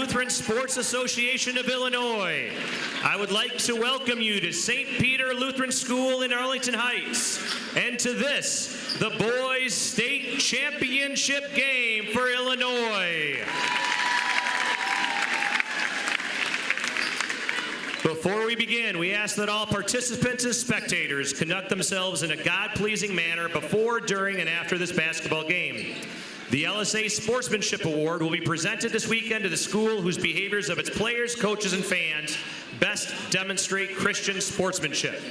Lutheran Sports Association of Illinois. I would like to welcome you to St. Peter Lutheran School in Arlington Heights and to this, the Boys State Championship game for Illinois. Before we begin, we ask that all participants and spectators conduct themselves in a God-pleasing manner before, during, and after this basketball game. The LSA Sportsmanship Award will be presented this weekend to the school whose behaviors of its players, coaches, and fans best demonstrate Christian sportsmanship.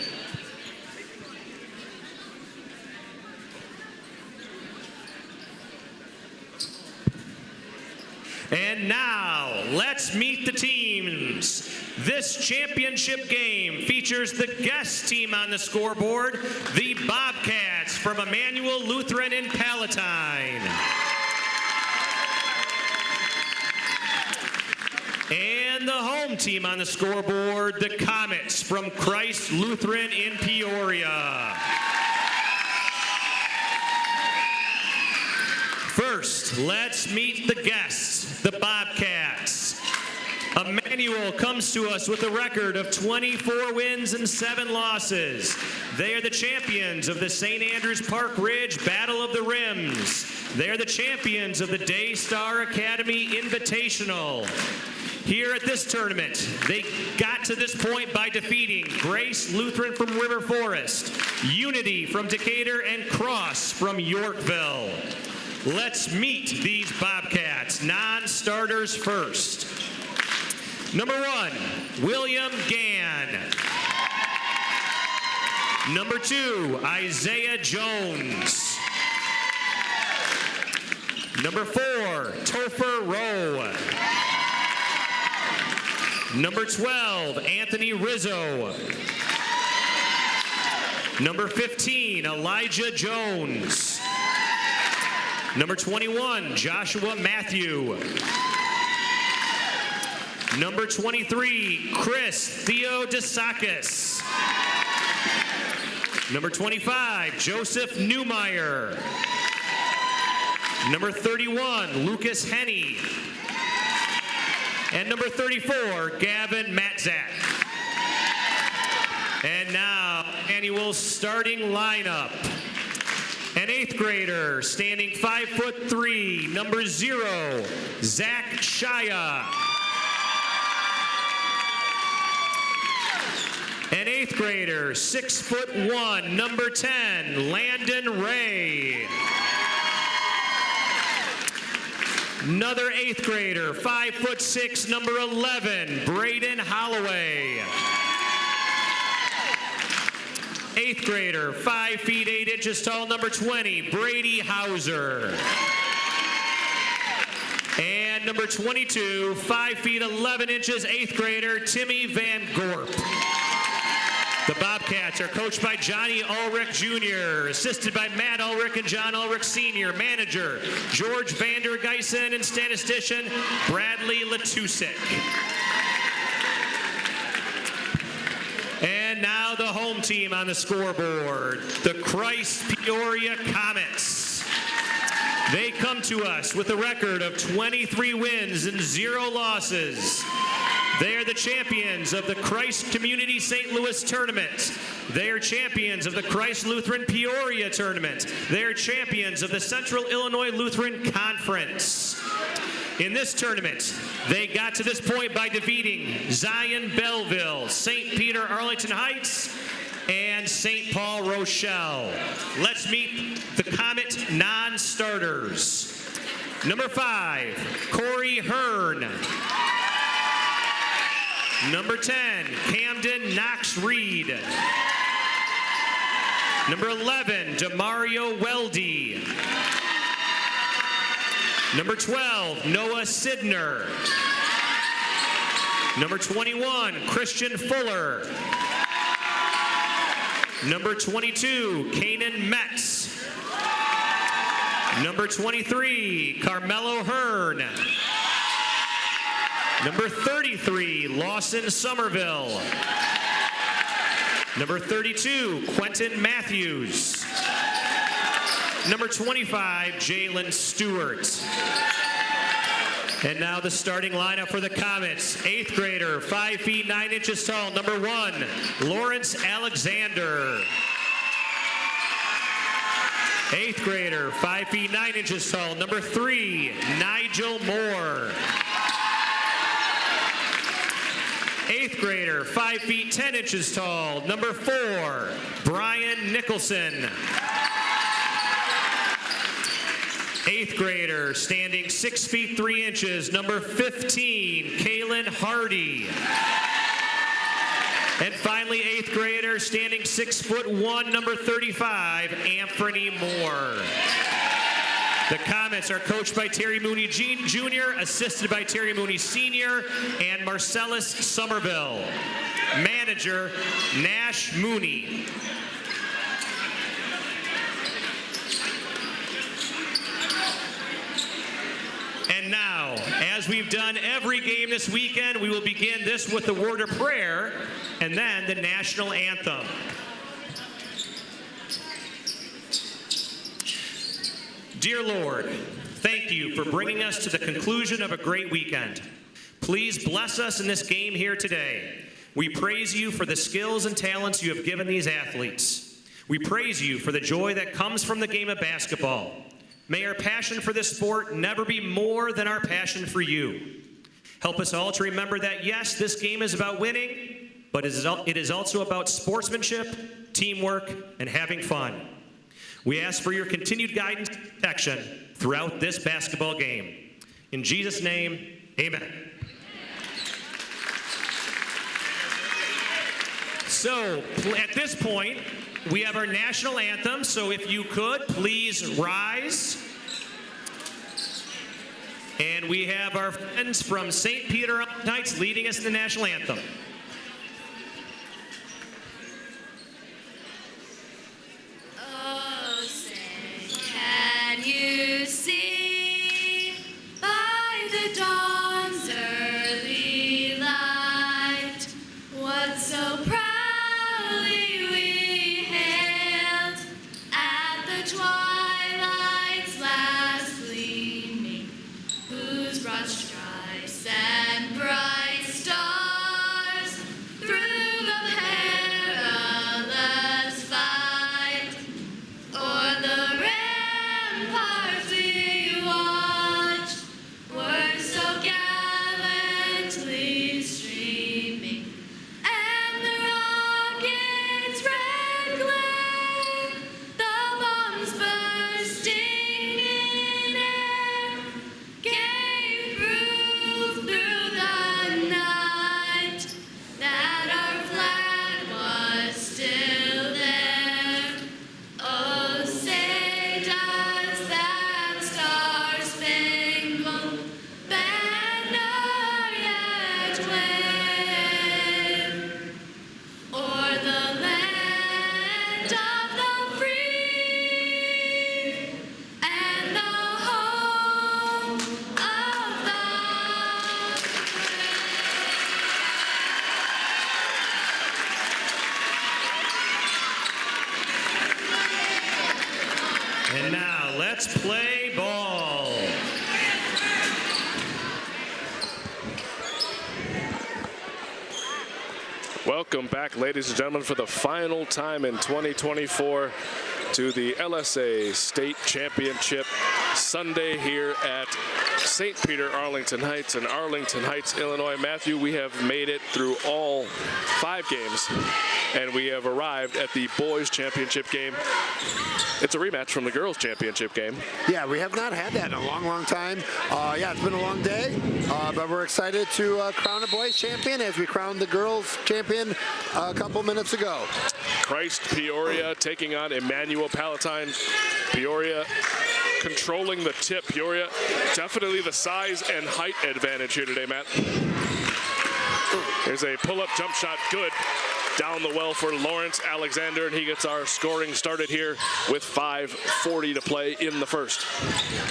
And now, let's meet the teams. This championship game features the guest team on the scoreboard, the Bobcats from Immanuel Lutheran in Palatine. And the home team on the scoreboard, the Comets from Christ Lutheran in Peoria. First, let's meet the guests, the Bobcats. Immanuel comes to us with a record of 24 wins and 7 losses. They are the champions of the St. Andrews Park Ridge Battle of the Rims. They are the champions of the Daystar Academy Invitational. Here at this tournament, they got to this point by defeating Grace Lutheran from River Forest, Unity from Decatur, and Cross from Yorkville. Let's meet these Bobcats, non-starters first. Number 1, William Gann. Number 2, Isaiah Jones. Number 4, Topher Rowe. Number 12, Anthony Rizzo. Number 15, Elijah Jones. Number 21, Joshua Matthew. Number 23, Chris Theodosakis. Number 25, Joseph Newmeyer. Number 31, Lucas Henney. And number 34, Gavin Matzak. And now, annual starting lineup. An 8th grader, standing 5'3", number 0, Zach Shaya. An 8th grader, 6'1", number 10, Landon Ray. Another 8th grader, 5'6", number 11, Braden Holloway. 8th grader, 5 feet 8 inches tall, number 20, Brady Hauser. And number 22, 5 feet 11 inches, 8th grader, Timmy Van Gorp. The Bobcats are coached by Johnny Ulrich Jr., assisted by Matt Ulrich and John Ulrich Sr., manager George Vander Geysen, and statistician Bradley Latusik. And now the home team on the scoreboard, the Christ Peoria Comets. They come to us with a record of 23 wins and 0 losses. They are the champions of the Christ Community St. Louis Tournament. They are champions of the Christ Lutheran Peoria Tournament. They are champions of the Central Illinois Lutheran Conference. In this tournament, they got to this point by defeating Zion Belleville, St. Peter Arlington Heights, and St. Paul Rochelle. Let's meet the Comet non-starters. Number 5, Corey Hearn. Number 10, Camden Knox-Reed. Number 11, Demario Weldy. Number 12, Noah Sidner. Number 21, Christian Fuller. Number 22, Kanan Metz. Number 23, Carmelo Hearn. Number 33, Lawson Somerville. Number 32, Quentin Matthews. Number 25, Jalen Stewart. And now the starting lineup for the Comets. 8th grader, 5 feet 9 inches tall, number 1, Lawrence Alexander. 8th grader, 5 feet 9 inches tall, number 3, Nigel Moore. 8th grader, 5 feet 10 inches tall, number 4, Brian Nicholson. 8th grader, standing 6 feet 3 inches, number 15, Kaylin Hardy. And finally, 8th grader, standing 6'1", number 35, Anthony Moore. The Comets are coached by Terry Mooney Jr., assisted by Terry Mooney Sr. and Marcellus Somerville. Manager, Nash Mooney. And now, as we've done every game this weekend, we will begin this with the word of prayer and then the national anthem. Dear Lord, thank you for bringing us to the conclusion of a great weekend. Please bless us in this game here today. We praise you for the skills and talents you have given these athletes. We praise you for the joy that comes from the game of basketball. May our passion for this sport never be more than our passion for you. Help us all to remember that, yes, this game is about winning, but it is also about sportsmanship, teamwork, and having fun. We ask for your continued guidance and protection throughout this basketball game. In Jesus' name, amen. So, at this point, we have our national anthem, so if you could, please rise. And we have our friends from St. Peter Heights leading us in the national anthem. Oh, say, can you see by the dawn's early light what so proudly we hailed at the twilight's last gleaming, whose broad stripes and bright stars through the perilous fight o'er the ramparts we watched were so gallantly streaming, and the rocket's red glare, the bombs bursting in air, gave proof through the night that our flag was still there. Oh, say does that star-spangled banner yet wave o'er the land of the free and the home of the And now, let's play ball. Welcome back, ladies and gentlemen, for the final time in 2024 to the LSA State Championship Sunday here at St. Peter Arlington Heights in Arlington Heights, Illinois. Matthew, we have made it through all 5 games, and we have arrived at the boys' championship game. It's a rematch from the girls' championship game. Yeah, we have not had that in a long, long time. Yeah, it's been a long day, but we're excited to crown a boys champion as we crowned the girls champion a couple minutes ago. Christ Peoria taking on Immanuel Palatine. Peoria controlling the tip. Peoria definitely the size and height advantage here today, Matt. Here's a pull-up jump shot, good. Down the well for Lawrence Alexander, and he gets our scoring started here with 5:40 to play in the first.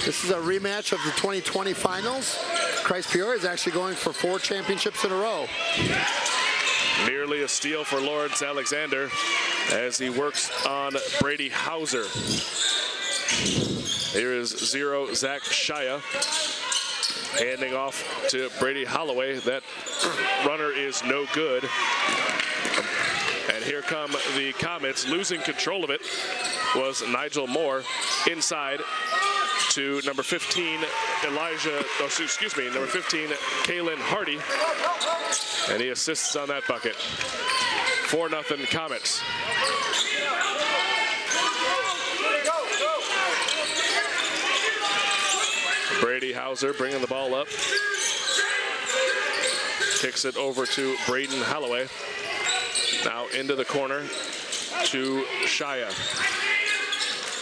This is a rematch of the 2020 finals. Christ Peoria is actually going for 4 championships in a row. Nearly a steal for Lawrence Alexander as he works on Brady Hauser. Here is 0 Zach Shia. Handing off to Brady Holloway. That runner is no good. And here come the Comets. Losing control of it was Nigel Moore. Inside to number 15, number 15, Kaylin Hardy. And he assists on that bucket. 4-0 Comets. Brady Hauser bringing the ball up. Kicks it over to Braden Holloway. Now into the corner to Shia.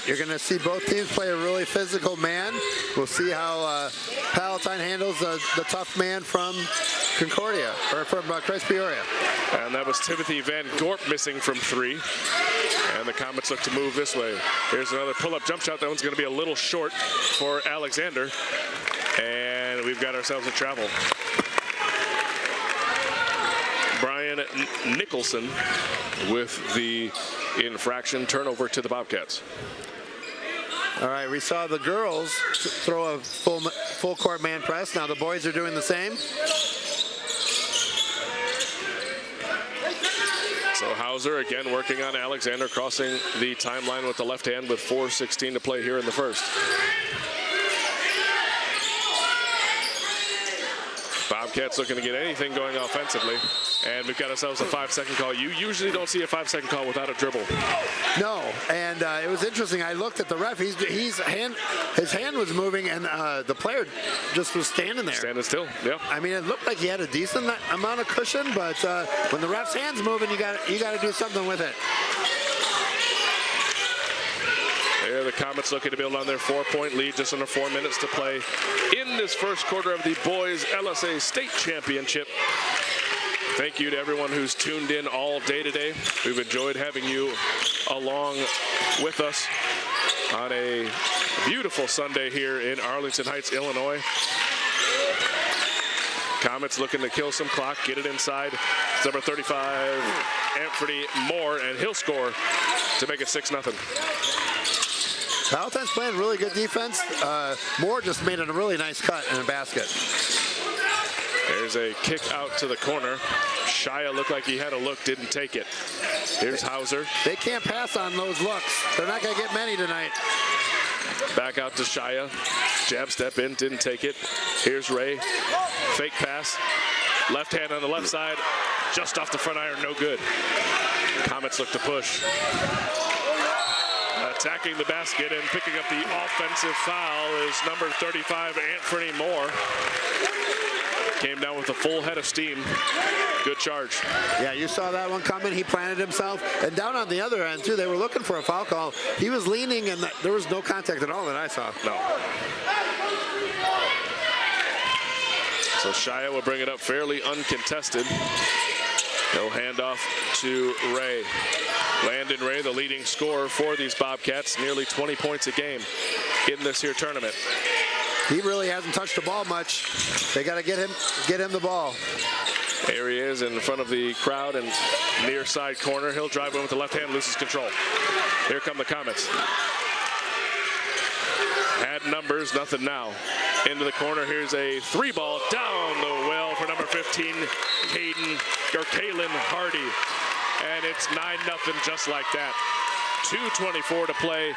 You're going to see both teams play a really physical man. We'll see how Palatine handles the tough man from Concordia, or from Christ Peoria. And that was Timothy Van Gorp missing from 3. And the Comets look to move this way. Here's another pull-up jump shot. That one's going to be a little short for Alexander. And we've got ourselves in travel. Brian Nicholson with the infraction. Turnover to the Bobcats. All right, we saw the girls throw a full court man press. Now the boys are doing the same. So Hauser again working on Alexander, crossing the timeline with the left hand with 4:16 to play here in the first. Bobcats looking to get anything going offensively. And we've got ourselves a 5-second call. You usually don't see a 5-second call without a dribble. No, and it was interesting. I looked at the ref. His hand was moving, and the player just was standing there. Standing still, yeah. I mean, it looked like he had a decent amount of cushion, but when the ref's hand's moving, you got to do something with it. There, the Comets looking to build on their 4-point lead, just under 4 minutes to play in this first quarter of the boys LSA State Championship. Thank you to everyone who's tuned in all day today. We've enjoyed having you along with us on a beautiful Sunday here in Arlington Heights, Illinois. Comets looking to kill some clock, get it inside. It's number 35, Anthony Moore, and he'll score to make it 6-0. Palatine's playing really good defense. Moore just made a really nice cut in a basket. There's a kick out to the corner. Shia looked like he had a look, didn't take it. Here's Hauser. They can't pass on those looks. They're not going to get many tonight. Back out to Shia. Jab step in, didn't take it. Here's Ray. Fake pass. Left hand on the left side. Just off the front iron, no good. Comets look to push. Attacking the basket and picking up the offensive foul is number 35, Anthony Moore. Came down with a full head of steam. Good charge. Yeah, you saw that one coming. He planted himself. And down on the other end, too, they were looking for a foul call. He was leaning, and there was no contact at all that I saw. No. So Shia will bring it up fairly uncontested. He'll hand off to Ray. Landon Ray, the leading scorer for these Bobcats, nearly 20 points a game in this here tournament. He really hasn't touched the ball much. They got to get him the ball. There he is in front of the crowd and near side corner. He'll drive in with the left hand, loses control. Here come the Comets. Had numbers, nothing now. Into the corner, here's a 3-ball down the well for number 15, Kaylin Hardy. And it's 9-0 just like that. 2:24 to play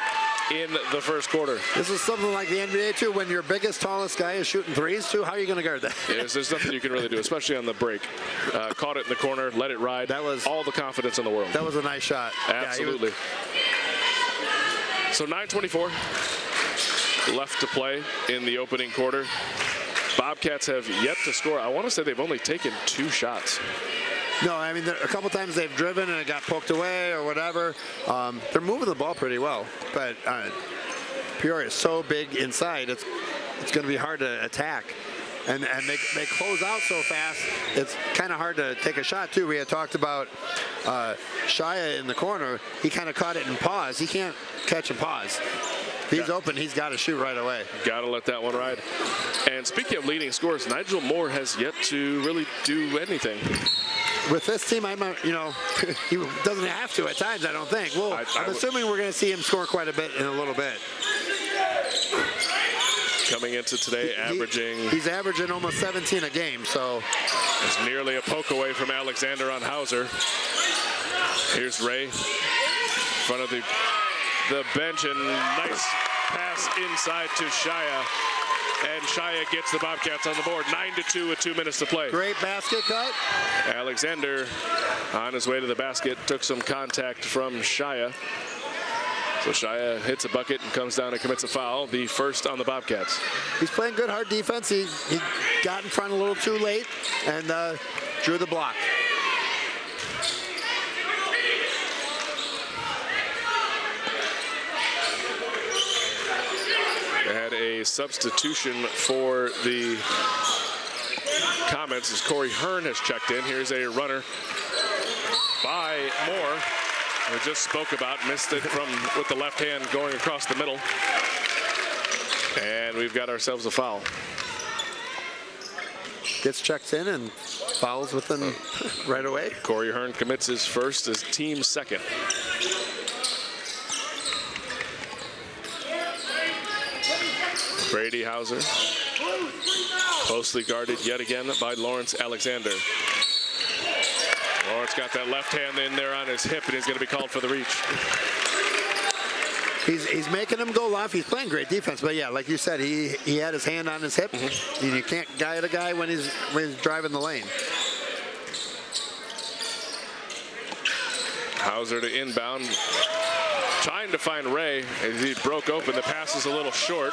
in the first quarter. This is something like the NBA, too. When your biggest, tallest guy is shooting threes, too, how are you going to guard that? Yes, there's nothing you can really do, especially on the break. Caught it in the corner, let it ride. That was all the confidence in the world. That was a nice shot. Absolutely. So 9:24 left to play in the opening quarter. Bobcats have yet to score. I want to say they've only taken 2 shots. No, I mean, a couple times they've driven and it got poked away or whatever. They're moving the ball pretty well, but Peoria is so big inside, it's going to be hard to attack. And they close out so fast, it's kind of hard to take a shot, too. We had talked about Shia in the corner. He kind of caught it in pause. He can't catch and pause. If he's open, he's got to shoot right away. Got to let that one ride. And speaking of leading scorers, Nigel Moore has yet to really do anything. With this team, he doesn't have to at times, I don't think. Well, I'm assuming we're going to see him score quite a bit in a little bit. coming into today, averaging. He's averaging almost 17 a game, so. Is nearly a poke away from Alexander on Hauser. Here's Ray, in front of the bench, and nice pass inside to Shia. And Shia gets the Bobcats on the board, 9-2 with 2 minutes to play. Great basket cut. Alexander on his way to the basket took some contact from Shia. So Shia hits a bucket and comes down and commits a foul, the first on the Bobcats. He's playing good hard defense. He got in front a little too late and drew the block. They had a substitution for the Comets as Corey Hearn has checked in. Here's a runner by Moore. We just spoke about, missed it with the left hand going across the middle. And we've got ourselves a foul. Gets checked in and fouls with him right away. Corey Hearn commits his first, his team's second. Brady Hauser, closely guarded yet again by Lawrence Alexander. Lawrence got that left hand in there on his hip, and he's going to be called for the reach. He's making him go off. He's playing great defense, but yeah, like you said, he had his hand on his hip. And you can't guide a guy when he's driving the lane. Hauser to inbound, trying to find Ray as he broke open. The pass is a little short.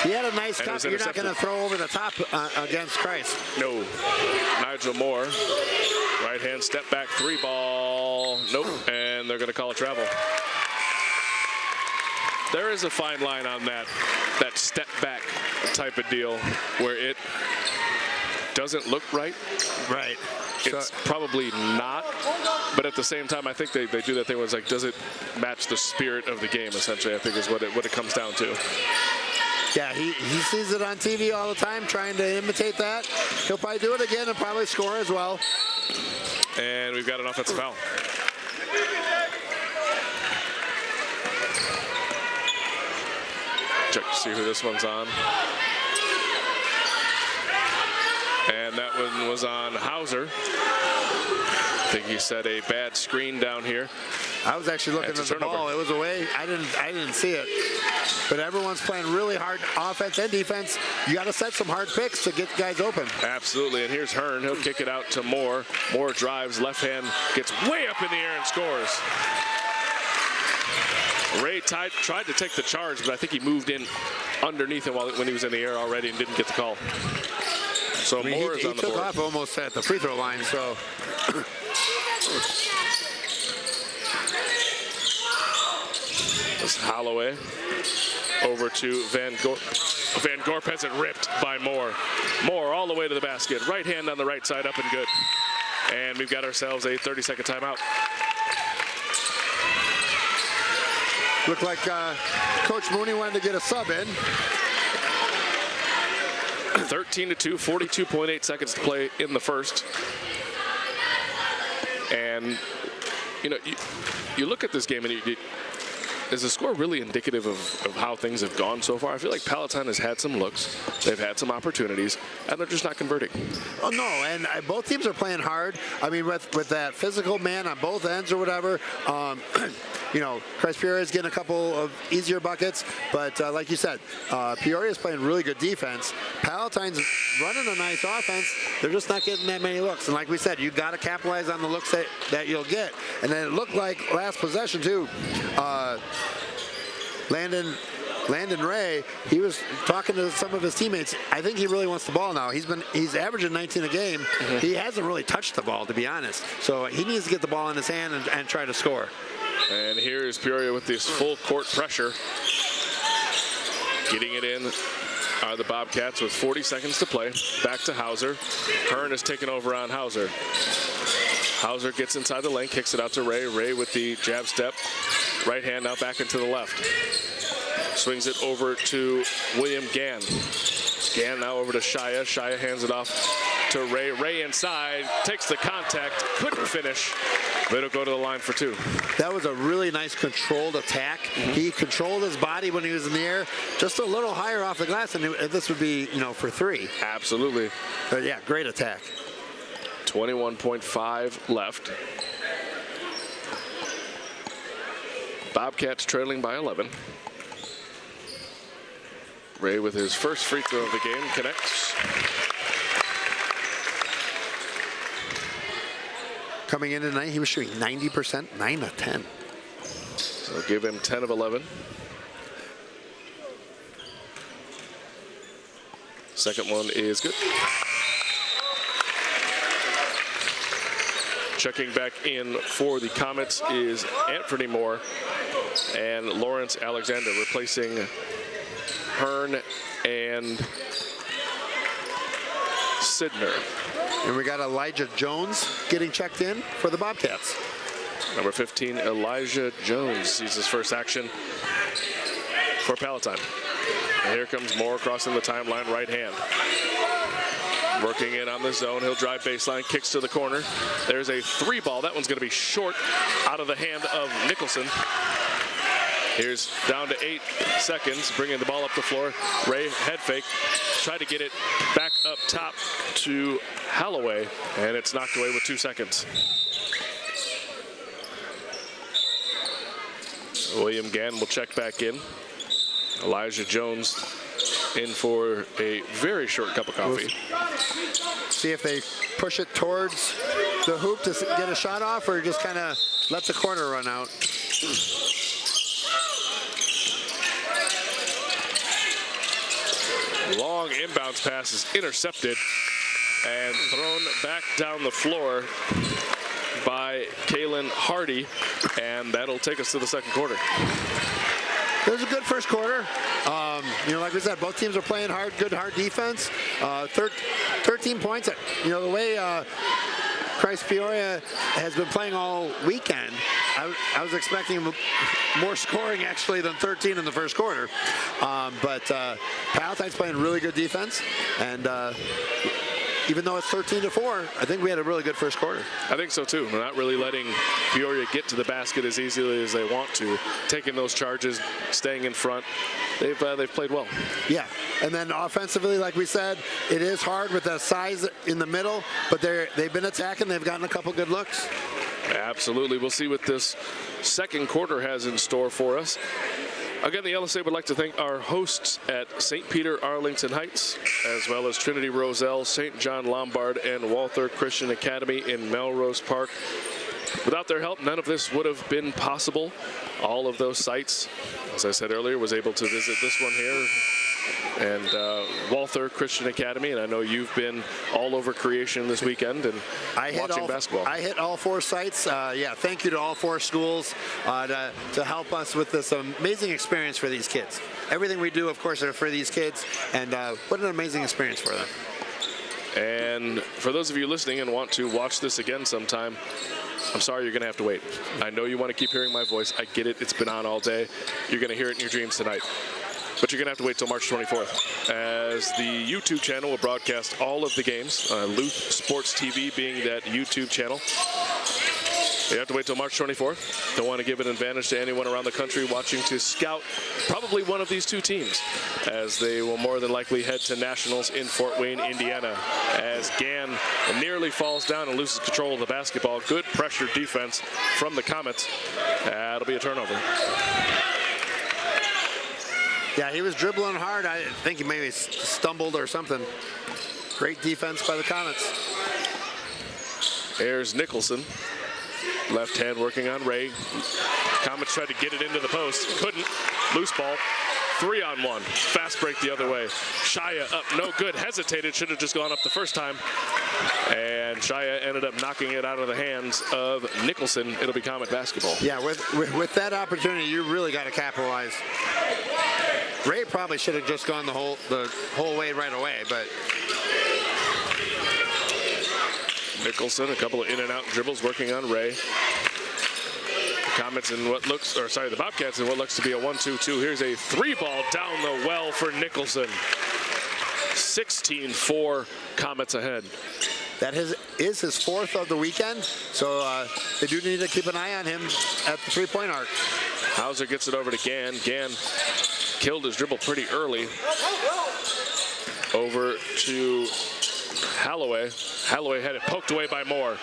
He had a nice cut. You're not going to throw over the top against Christ. No. Nigel Moore, right hand step back 3 ball. Nope. And they're going to call a travel. There is a fine line on that step back type of deal where it doesn't look right. Right. It's probably not, but at the same time, I think they do that thing where it's like, does it match the spirit of the game, essentially, I think is what it comes down to. Yeah, he sees it on TV all the time, trying to imitate that. He'll probably do it again and probably score as well. And we've got an offensive foul. Check to see who this one's on. And that one was on Hauser. I think he set a bad screen down here. I was actually looking at the ball. It was away. I didn't see it. But everyone's playing really hard offense and defense. You got to set some hard picks to get guys open. Absolutely. And here's Hearn. He'll kick it out to Moore. Moore drives, left hand, gets way up in the air and scores. Ray tried to take the charge, but I think he moved in underneath him when he was in the air already and didn't get the call. So Moore is on the board. He took off almost at the free throw line, so. It's Holloway over to Van Gorp. Van Gorp has it ripped by Moore. Moore all the way to the basket. Right hand on the right side, up and good. And we've got ourselves a 30-second timeout. Looked like Coach Mooney wanted to get a sub in. 13-2, 42.8 seconds to play in the first. And, you know, you look at this game and is the score really indicative of how things have gone so far? I feel like Palatine has had some looks, they've had some opportunities, and they're just not converting. Oh, no, and both teams are playing hard. I mean, with that physical man on both ends or whatever, you know, Peoria is getting a couple of easier buckets, but like you said, Peoria is playing really good defense. Palatine's running a nice offense. They're just not getting that many looks. And like we said, you got to capitalize on the looks that you'll get. And then it looked like last possession, too. Landon Ray, he was talking to some of his teammates. I think he really wants the ball now. He's averaging 19 a game. He hasn't really touched the ball, to be honest. So he needs to get the ball in his hand and try to score. And here is Peoria with this full court pressure. Getting it in are the Bobcats with 40 seconds to play. Back to Hauser. Hearn is taken over on Hauser. Hauser gets inside the lane, kicks it out to Ray. Ray with the jab step. Right hand now back into the left. Swings it over to William Gann. Gann now over to Shia. Shia hands it off to Ray. Ray inside, takes the contact, couldn't finish, but it'll go to the line for 2. That was a really nice controlled attack. He controlled his body when he was in the air, just a little higher off the glass, and this would be, for 3. Absolutely. But yeah, great attack. 21.5 left. Bobcats trailing by 11. Ray with his first free throw of the game connects. Coming in tonight, he was shooting 90%, 9 of 10. So give him 10 of 11. Second one is good. Checking back in for the Comets is Anthony Moore and Lawrence Alexander, replacing Hearn and Sidner. And we got Elijah Jones getting checked in for the Bobcats. Number 15, Elijah Jones sees his first action for Palatine. And here comes Moore crossing the timeline, right hand. Working in on the zone, he'll drive baseline, kicks to the corner. There's a 3 ball. That one's going to be short out of the hand of Nicholson. Here's down to 8 seconds, bringing the ball up the floor. Ray, head fake, try to get it back up top to Holloway, and it's knocked away with 2 seconds. William Gann will check back in. Elijah Jones in for a very short cup of coffee. See if they push it towards the hoop to get a shot off, or just kind of let the corner run out. Long inbounds pass is intercepted and thrown back down the floor by Kalen Hardy, and that'll take us to the second quarter. It was a good first quarter. Like we said, both teams are playing hard, good hard defense. 13 points. The way Christ Peoria has been playing all weekend, I was expecting more scoring actually than 13 in the first quarter. But Palatine's playing really good defense, and even though it's 13-4, I think we had a really good first quarter. I think so too. We're not really letting Peoria get to the basket as easily as they want to, taking those charges, staying in front. They've played well. Yeah, and then offensively, like we said, it is hard with the size in the middle, but they've been attacking. They've gotten a couple good looks. Absolutely. We'll see what this second quarter has in store for us. Again, the LSA would like to thank our hosts at St. Peter Arlington Heights, as well as Trinity Roselle, St. John Lombard, and Walther Christian Academy in Melrose Park. Without their help, none of this would have been possible. All of those sites, as I said earlier, was able to visit this one here and Walther Christian Academy, and I know you've been all over creation this weekend and watching basketball. I hit all 4 sites. Thank you to all 4 schools to help us with this amazing experience for these kids. Everything we do, of course, are for these kids, and what an amazing experience for them. And for those of you listening and want to watch this again sometime, I'm sorry you're going to have to wait. I know you want to keep hearing my voice. I get it. It's been on all day. You're going to hear it in your dreams tonight. But you're going to have to wait till March 24th, as the YouTube channel will broadcast all of the games, Luth Sports TV being that YouTube channel. You have to wait till March 24th. Don't want to give an advantage to anyone around the country watching to scout probably one of these 2 teams, as they will more than likely head to nationals in Fort Wayne, Indiana, as Gann nearly falls down and loses control of the basketball. Good pressure defense from the Comets. It'll be a turnover. Yeah, he was dribbling hard. I think he maybe stumbled or something. Great defense by the Comets. There's Nicholson. Left hand working on Ray. Comets tried to get it into the post. Couldn't. Loose ball. 3-on-1. Fast break the other way. Shia up. No good. Hesitated. Should have just gone up the first time. And Shia ended up knocking it out of the hands of Nicholson. It'll be Comet basketball. Yeah, with that opportunity, you really got to capitalize. Ray probably should have just gone the whole way right away, but Nicholson, a couple of in and out dribbles working on Ray. The Bobcats in what looks to be a 1-2-2. Here's a 3 ball down the well for Nicholson. 16-4 Comets ahead. That is his 4th of the weekend, so they do need to keep an eye on him at the three-point arc. Hauser gets it over to Gann. Gann killed his dribble pretty early. Over to Holloway. Holloway had it poked away by Moore.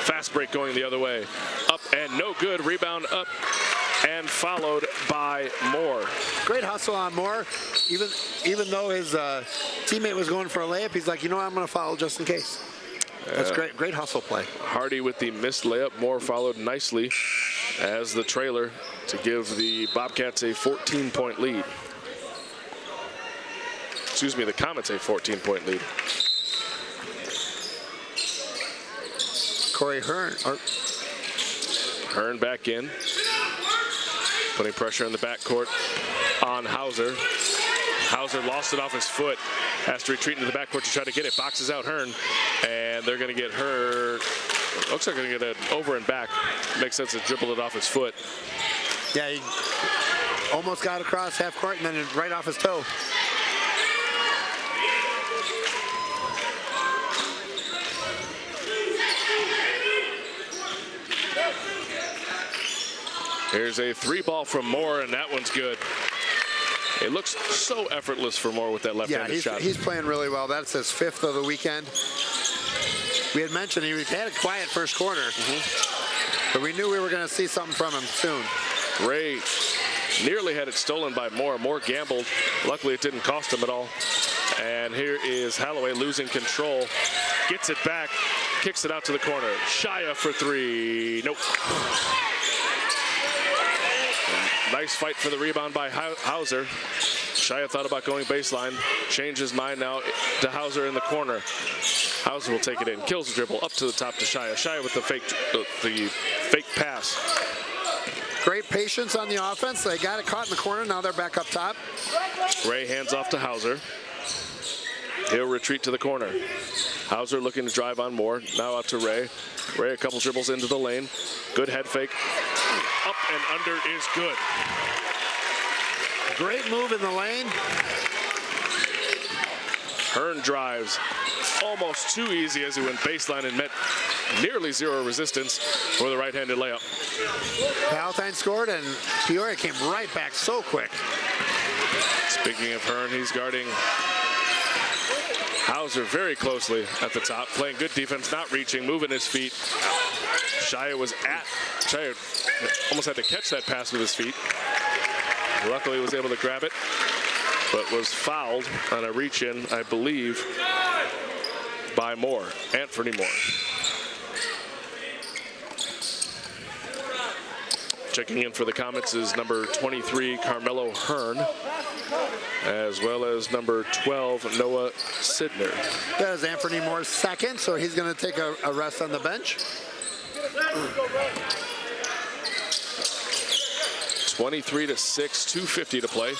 Fast break going the other way. Up and no good. Rebound up and followed by Moore. Great hustle on Moore. Even though his teammate was going for a layup, he's like, you know what, I'm going to follow just in case. That's great hustle play. Hardy with the missed layup. Moore followed nicely as the trailer to give the Bobcats a 14-point lead. Excuse me, the Comets a 14-point lead. Corey Hearn. Hearn back in. Putting pressure in the backcourt on Hauser. Hauser lost it off his foot. Has to retreat into the backcourt to try to get it. Boxes out Hearn. And they're going to get her. Looks like they're going to get it over and back. Makes sense to dribble it off his foot. Yeah, he almost got across half court and then right off his toe. Here's a 3-ball from Moore, and that one's good. It looks so effortless for Moore with that left-handed shot. He's playing really well. That's his 5th of the weekend. We had mentioned he had a quiet first quarter, but we knew we were going to see something from him soon. Ray nearly had it stolen by Moore. Moore gambled. Luckily, it didn't cost him at all. And here is Holloway losing control. Gets it back, kicks it out to the corner. Shia for 3. Nope. Nice fight for the rebound by Hauser. Shia thought about going baseline. Changed his mind now to Hauser in the corner. Hauser will take it in. Kills the dribble up to the top to Shia. Shia with the fake pass. Great patience on the offense. They got it caught in the corner. Now they're back up top. Ray hands off to Hauser. He'll retreat to the corner. Hauser looking to drive on Moore. Now out to Ray. Ray a couple dribbles into the lane. Good head fake. Up and under is good. Great move in the lane. Hearn drives almost too easy as he went baseline and met nearly zero resistance for the right-handed layup. Palatine scored and Peoria came right back so quick. Speaking of Hearn, he's guarding Hauser very closely at the top, playing good defense, not reaching, moving his feet. Shia almost had to catch that pass with his feet. Luckily was able to grab it, but was fouled on a reach-in, I believe, by Moore, Anthony Moore. Checking in for the Comets is number 23, Carmelo Hearn, as well as number 12, Noah Sidner. That is Anthony Moore's 2nd, so he's going to take a rest on the bench. 23-6, 2:50 to play.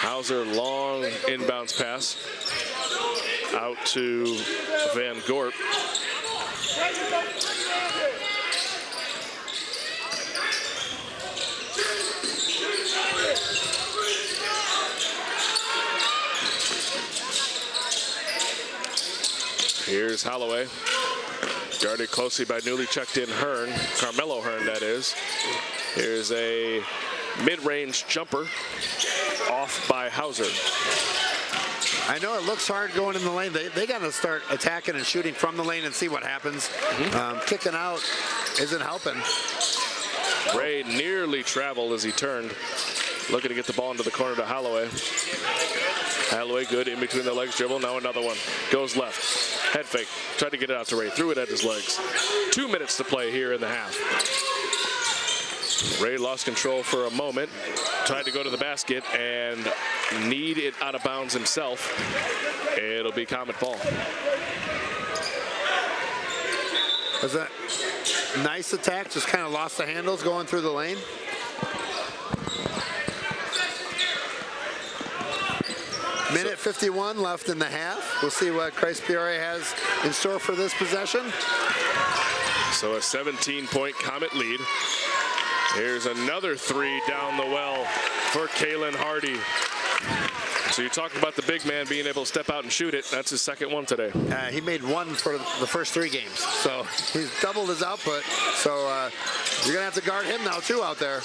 Hauser, long inbounds pass out to Van Gorp. Here's Holloway, guarded closely by newly checked in Hearn, Carmelo Hearn that is. Here's a mid-range jumper off by Hauser. I know it looks hard going in the lane. They got to start attacking and shooting from the lane and see what happens. Kicking out isn't helping. Ray nearly traveled as he turned, looking to get the ball into the corner to Holloway. Holloway good in between the legs dribble. Now another one. Goes left. Head fake. Tried to get it out to Ray. Threw it at his legs. 2 minutes to play here in the half. Ray lost control for a moment. Tried to go to the basket and need it out of bounds himself. It'll be Comet ball. Was that nice attack? Just kind of lost the handles going through the lane. Minute 51 left in the half. We'll see what Christ Peoria has in store for this possession. So a 17-point Comet lead. Here's another 3 down the well for Kalen Hardy. So you talked about the big man being able to step out and shoot it. That's his second one today. He made one for the first 3 games, so he's doubled his output. So you're gonna have to guard him now too out there.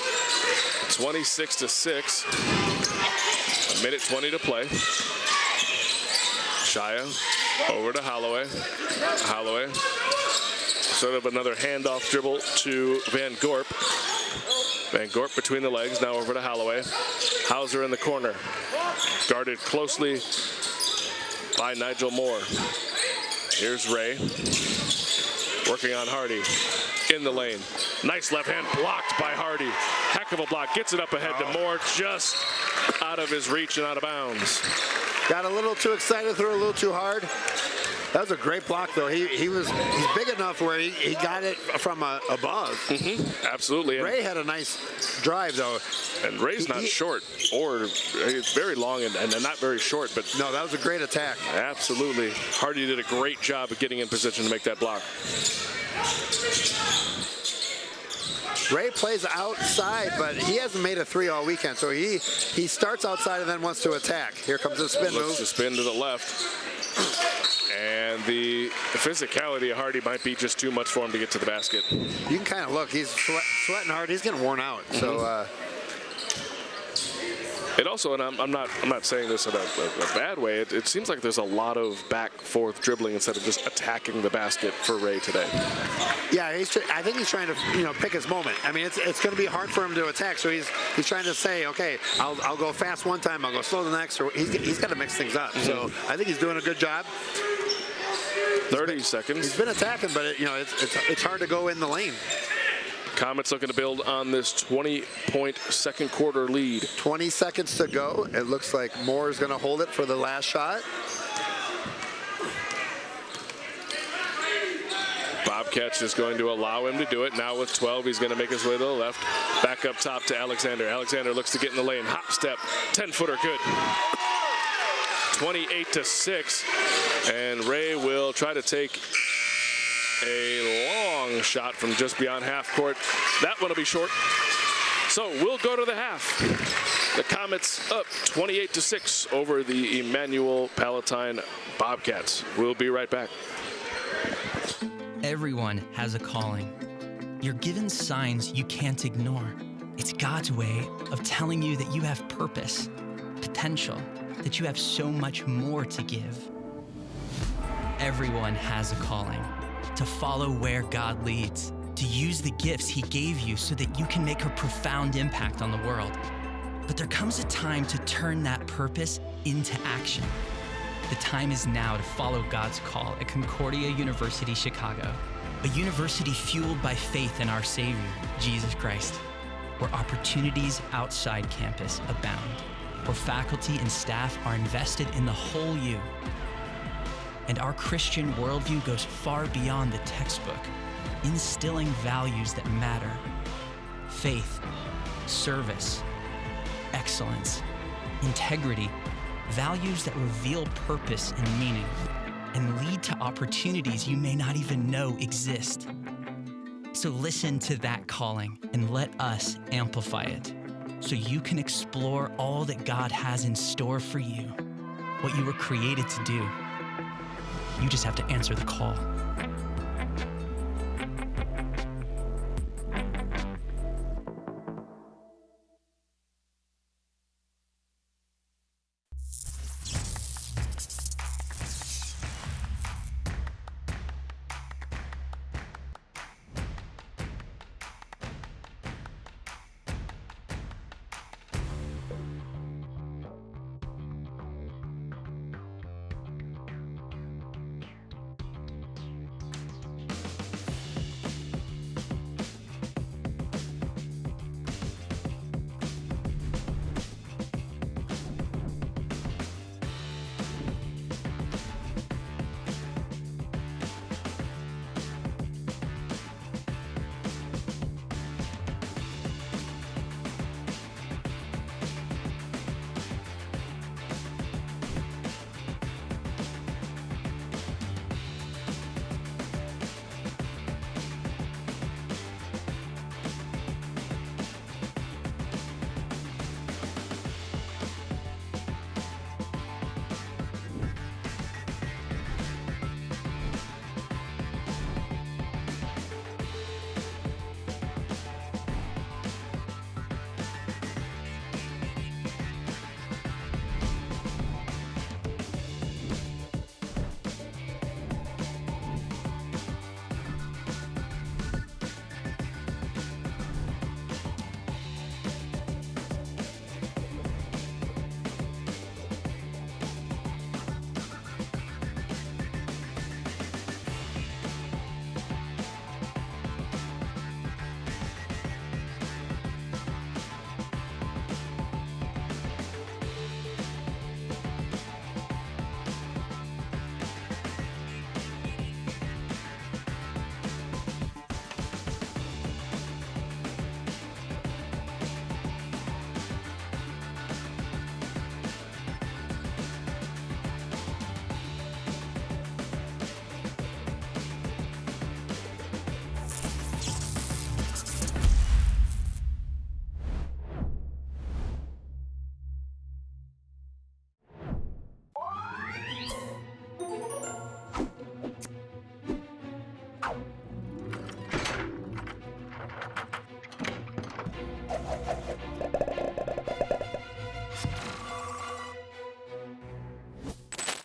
26-6. A minute 20 to play. Shia over to Holloway. Holloway. Sort of another handoff dribble to Van Gorp. Van Gorp between the legs, now over to Holloway. Hauser in the corner. Guarded closely by Nigel Moore. Here's Ray. Working on Hardy. In the lane. Nice left hand blocked by Hardy. Heck of a block. Gets it up ahead to Moore. Just out of his reach and out of bounds. Got a little too excited, threw a little too hard. That was a great block, though. He's big enough where he got it from above. Absolutely. Ray had a nice drive, though. And Ray's not short, or he's very long and not very short. But no, that was a great attack. Absolutely. Hardy did a great job of getting in position to make that block. Ray plays outside, but he hasn't made a 3 all weekend. So he starts outside and then wants to attack. Here comes the spin move. Looks to spin to the left. And the physicality of Hardy might be just too much for him to get to the basket. You can kind of look. He's sweating hard. He's getting worn out. So. It also, and I'm not saying this in a bad way, it seems like there's a lot of back-forth dribbling instead of just attacking the basket for Ray today. Yeah, I think he's trying to pick his moment. I mean, it's going to be hard for him to attack, so he's trying to say, okay, I'll go fast one time, I'll go slow the next, or he's got to mix things up. So I think he's doing a good job. 30 seconds. He's been attacking, but it's hard to go in the lane. Comets looking to build on this 20-point second quarter lead. 20 seconds to go. It looks like Moore's going to hold it for the last shot. Bobcats is going to allow him to do it. Now with 12, he's going to make his way to the left. Back up top to Alexander. Alexander looks to get in the lane. Hop step. 10-footer good. 28-6. And Ray will try to take a long shot from just beyond half court. That one will be short. So we'll go to the half. The Comets up 28-6 over the Immanuel Palatine Bobcats. We'll be right back. Everyone has a calling. You're given signs you can't ignore. It's God's way of telling you that you have purpose, potential, that you have so much more to give. Everyone has a calling. To follow where God leads, to use the gifts He gave you so that you can make a profound impact on the world. But there comes a time to turn that purpose into action. The time is now to follow God's call at Concordia University, Chicago, a university fueled by faith in our Savior, Jesus Christ, where opportunities outside campus abound, where faculty and staff are invested in the whole you. And our Christian worldview goes far beyond the textbook, instilling values that matter: faith, service, excellence, integrity, values that reveal purpose and meaning and lead to opportunities you may not even know exist. So listen to that calling and let us amplify it so you can explore all that God has in store for you, what you were created to do. You just have to answer the call.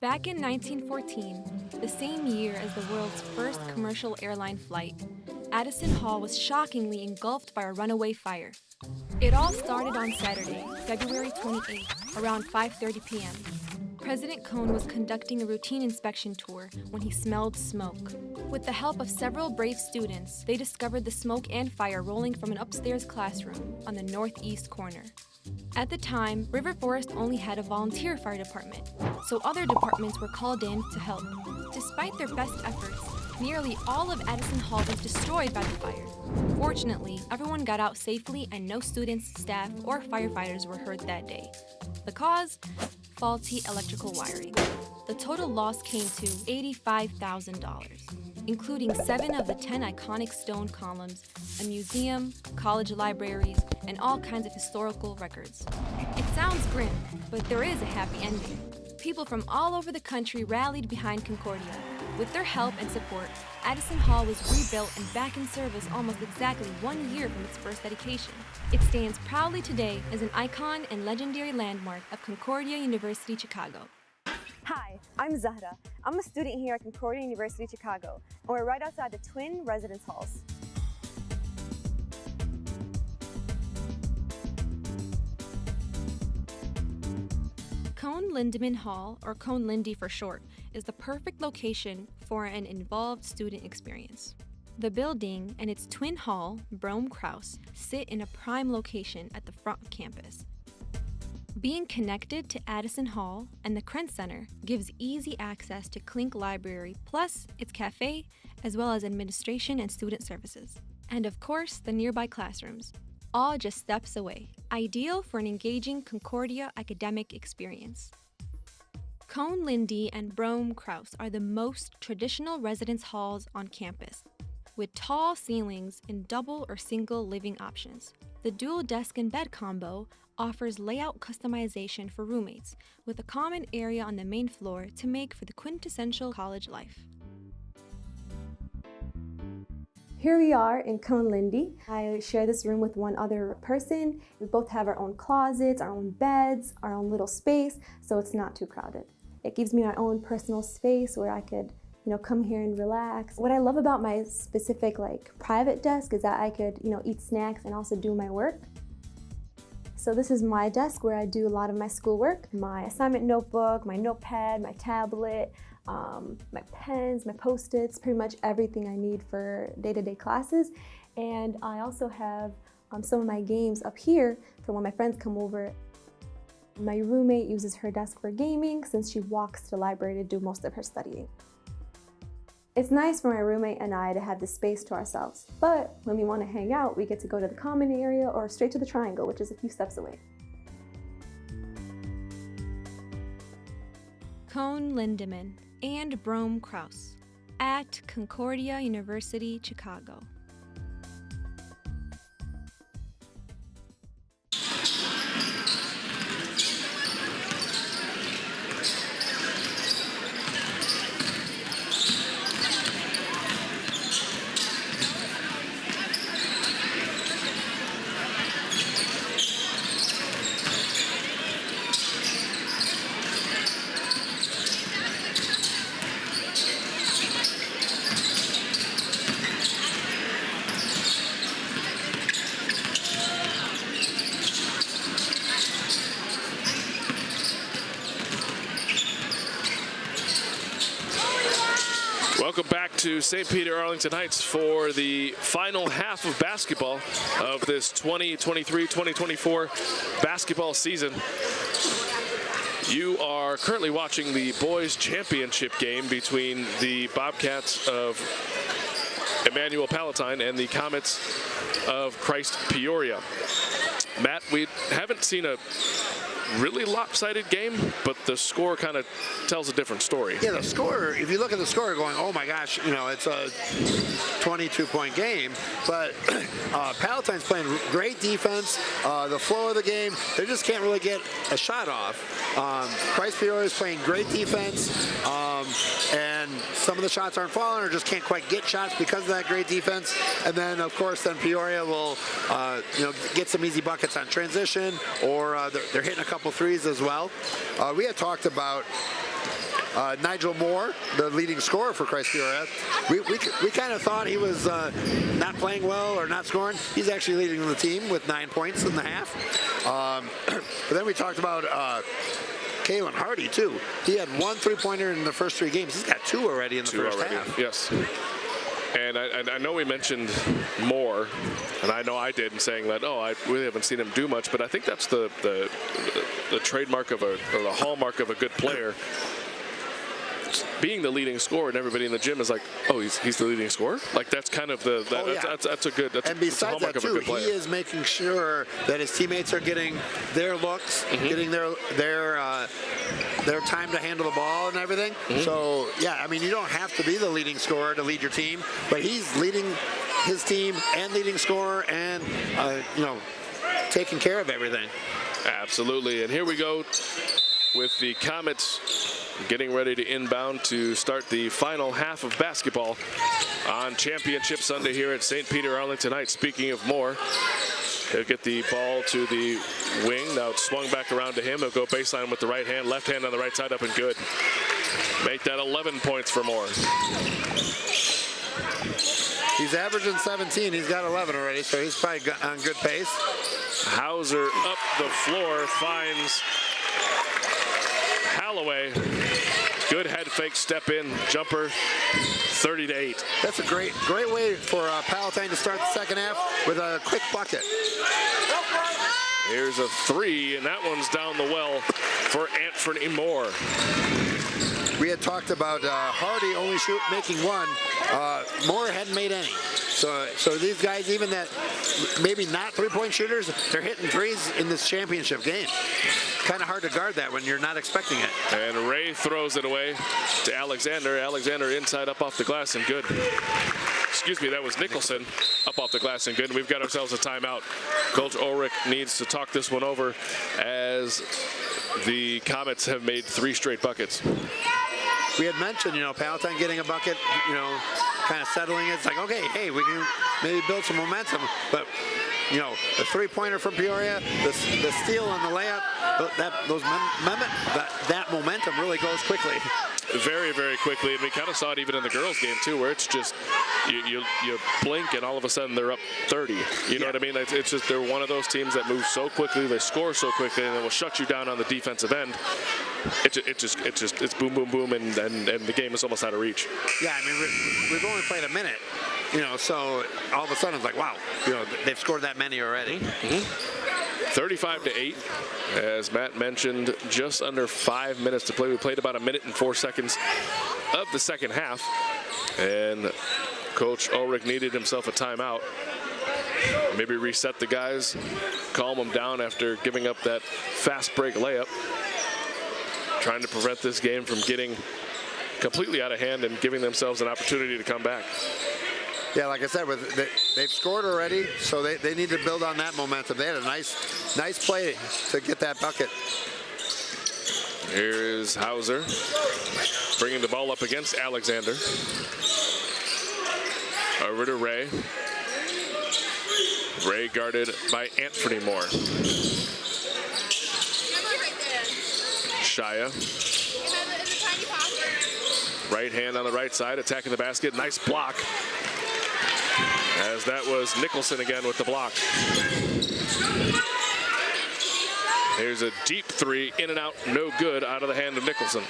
Back in 1914, the same year as the world's first commercial airline flight, Addison Hall was shockingly engulfed by a runaway fire. It all started on Saturday, February 28th, around 5:30 p.m. President Cone was conducting a routine inspection tour when he smelled smoke. With the help of several brave students, they discovered the smoke and fire rolling from an upstairs classroom on the northeast corner. At the time, River Forest only had a volunteer fire department, so other departments were called in to help. Despite their best efforts, nearly all of Addison Hall was destroyed by the fire. Fortunately, everyone got out safely and no students, staff, or firefighters were hurt that day. The cause? Faulty electrical wiring. The total loss came to $85,000, including 7 of the 10 iconic stone columns, a museum, college libraries, and all kinds of historical records. It sounds grim, but there is a happy ending. People from all over the country rallied behind Concordia. With their help and support, Addison Hall was rebuilt and back in service almost exactly 1 year from its first dedication. It stands proudly today as an icon and legendary landmark of Concordia University, Chicago. Hi, I'm Zahra. I'm a student here at Concordia University, Chicago, and we're right outside the twin residence halls. Cone Lindemann Hall, or Cone Lindy for short, is the perfect location for an involved student experience. The building and its twin hall, Brome Krause, sit in a prime location at the front of campus. Being connected to Addison Hall and the Krentz Center gives easy access to Klink Library, plus its cafe, as well as administration and student services. And of course, the nearby classrooms, all just steps away, ideal for an engaging Concordia academic experience. Cone Lindy and Brome Krause are the most traditional residence halls on campus, with tall ceilings and double or single living options. The dual desk and bed combo offers layout customization for roommates, with a common area on the main floor to make for the quintessential college life. Here we are in Cone Lindy. I share this room with one other person. We both have our own closets, our own beds, our own little space, so it's not too crowded. It gives me my own personal space where I could come here and relax. What I love about my specific private desk is that I could, eat snacks and also do my work. So this is my desk where I do a lot of my schoolwork, my assignment notebook, my notepad, my tablet, my pens, my Post-its, pretty much everything I need for day-to-day classes. And I also have some of my games up here for when my friends come over. My roommate uses her desk for gaming since she walks to the library to do most of her studying. It's nice for my roommate and I to have this space to ourselves, but when we want to hang out, we get to go to the common area or straight to the triangle, which is a few steps away. Cone Lindemann and Brome Krause at Concordia University, Chicago. Welcome back to St. Peter Arlington Heights for the final half of basketball of this 2023-2024 basketball season. You are currently watching the boys championship game between the Bobcats of Immanuel Palatine and the Comets of Christ Peoria. Matt, we haven't seen a really lopsided game, but the score kind of tells a different story. Yeah, the score, if you look at the score going, oh my gosh, it's a 22-point game, but Palatine's playing great defense. The flow of the game, they just can't really get a shot off. Christ Peoria is playing great defense, and some of the shots aren't falling or just can't quite get shots because of that great defense. And then, of course, then Peoria will, get some easy buckets on transition, or they're hitting a couple threes as well. We had talked about Nigel Moore, the leading scorer for Christ Peoria. We kind of thought he was not playing well or not scoring. He's actually leading the team with 9 points in the half. But then we talked about Kalen Hardy, too. He had 1 3-pointer in the first 3 games. He's got 2 already in the first half. Yes. And I know we mentioned Moore, and I know I did in saying that, I really haven't seen him do much, but I think that's the trademark of or the hallmark of a good player. Being the leading scorer, and everybody in the gym is like, he's the leading scorer? Like, that's kind of that's a good, and besides that, too, he is making sure that his teammates are getting their looks, getting their time to handle the ball and everything. So, yeah, I mean, you don't have to be the leading scorer to lead your team, but he's leading his team and leading scorer and, taking care of everything. Absolutely. And here we go with the Comets getting ready to inbound to start the final half of basketball on Championship Sunday here at St. Peter Arlington Heights. Speaking of Moore, he'll get the ball to the wing. Now it's swung back around to him. He'll go baseline with the right hand, left hand on the right side, up and good. Make that 11 points for Moore. He's averaging 17. He's got 11 already, so he's probably on good pace. Hauser up the floor, finds Holloway. Good head fake, step in, jumper, 30-8. That's a great way for Palatine to start the second half with a quick bucket. Here's a 3, and that one's down the well for Anthony Moore. We had talked about Hardy only making 1. Moore hadn't made any. So these guys, even that maybe not 3-point shooters, they're hitting 3s in this championship game. Kind of hard to guard that when you're not expecting it. And Ray throws it away to Alexander. Alexander inside, up off the glass, and good. Excuse me, that was Nicholson up off the glass and good. And we've got ourselves a timeout. Coach Ulrich needs to talk this one over as the Comets have made 3 straight buckets. We had mentioned, Palatine getting a bucket, kind of settling it. It's like, okay, hey, we can maybe build some momentum. But, the 3-pointer from Peoria, the steal and the layup, that momentum really goes quickly. Very, very quickly. And we kind of saw it even in the girls' game, too, where it's just you blink and all of a sudden they're up 30. You know what I mean? It's just they're one of those teams that move so quickly, they score so quickly, and it will shut you down on the defensive end. It's boom, boom, boom, and the game is almost out of reach. Yeah, I mean, we've only played a minute, so all of a sudden it's like, wow, they've scored that many already. 35-8, as Matt mentioned, just under 5 minutes to play. We played about 1 minute and 4 seconds of the second half, and Coach Ulrich needed himself a timeout. Maybe reset the guys, calm them down after giving up that fast break layup. Trying to prevent this game from getting completely out of hand and giving themselves an opportunity to come back. Yeah, like I said, they've scored already, so they need to build on that momentum. They had a nice play to get that bucket. Here is Hauser bringing the ball up against Alexander. Over to Ray. Ray guarded by Anthony Moore. Shia. Right hand on the right side, attacking the basket. Nice block. As that was Nicholson again with the block. Here's a deep 3, in and out, no good, out of the hand of Nicholson.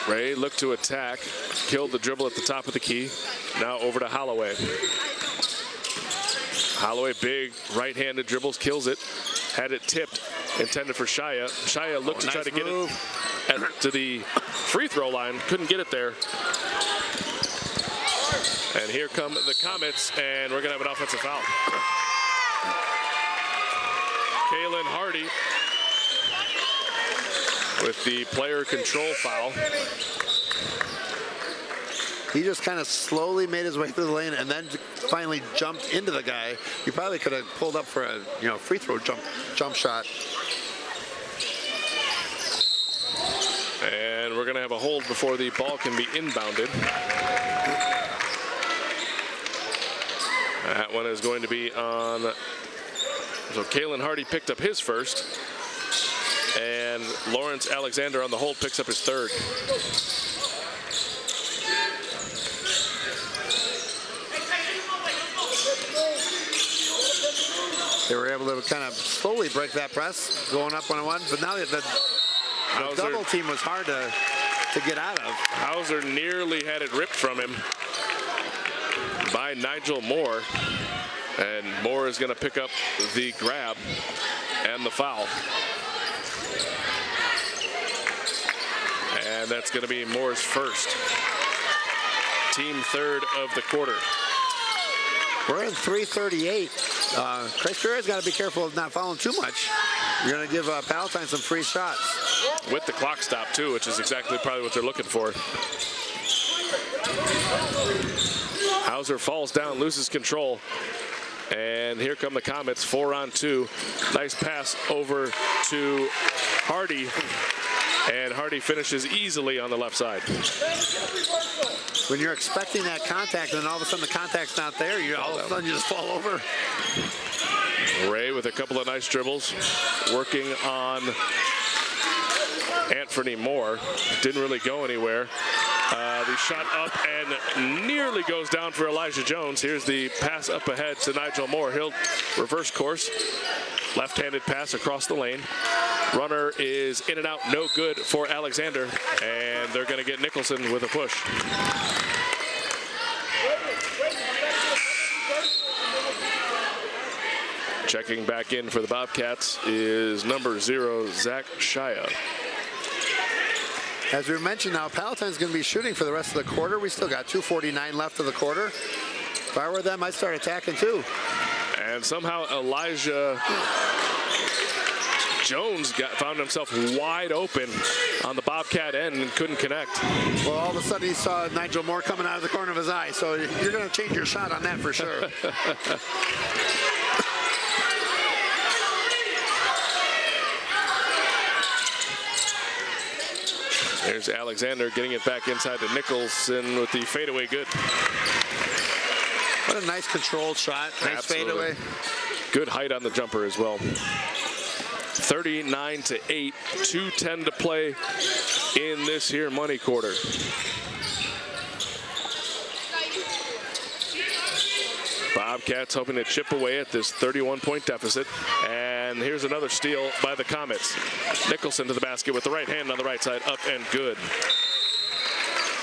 Ray looked to attack, killed the dribble at the top of the key. Now over to Holloway. Holloway, big right-handed dribbles, kills it. Had it tipped, intended for Shia. Shia looked to try to get it to the free throw line, couldn't get it there. And here come the Comets, and we're gonna have an offensive foul. Kalen Hardy with the player control foul. He just kind of slowly made his way through the lane and then finally jumped into the guy. He probably could have pulled up for a free throw jump shot. And we're going to have a hold before the ball can be inbounded. That one is going to be on. So Kalen Hardy picked up his first. And Lawrence Alexander on the hold picks up his third. They were able to kind of slowly break that press, going up 1-1. But now the double team was hard to get out of. Hauser nearly had it ripped from him by Nigel Moore. And Moore is going to pick up the grab and the foul. And that's going to be Moore's first. Team third of the quarter. We're in 3:38. Christ Peoria's got to be careful of not fouling too much. You're going to give Palatine some free shots. With the clock stop, too, which is exactly probably what they're looking for. Hauser falls down, loses control. And here come the Comets, 4-on-2. Nice pass over to Hardy. And Hardy finishes easily on the left side. When you're expecting that contact and then all of a sudden the contact's not there, all of a sudden you just fall over. Ray with a couple of nice dribbles, working on Anthony Moore. Didn't really go anywhere. The shot up and nearly goes down for Elijah Jones. Here's the pass up ahead to Nigel Moore. He'll reverse course. Left-handed pass across the lane. Runner is in and out, no good for Alexander. And they're going to get Nicholson with a push. Checking back in for the Bobcats is number 0, Zach Shia. As we mentioned now, Palatine's going to be shooting for the rest of the quarter. We still got 2:49 left of the quarter. If I were them, I'd start attacking too. And somehow Elijah Jones found himself wide open on the Bobcat end and couldn't connect. Well, all of a sudden he saw Nigel Moore coming out of the corner of his eye, so you're going to change your shot on that for sure. There's Alexander getting it back inside to Nicholson with the fadeaway good. What a nice controlled shot. Nice fadeaway. Good height on the jumper as well. 39-8, 2:10 to play in this here money quarter. Bobcats hoping to chip away at this 31-point deficit. And here's another steal by the Comets. Nicholson to the basket with the right hand on the right side, up and good.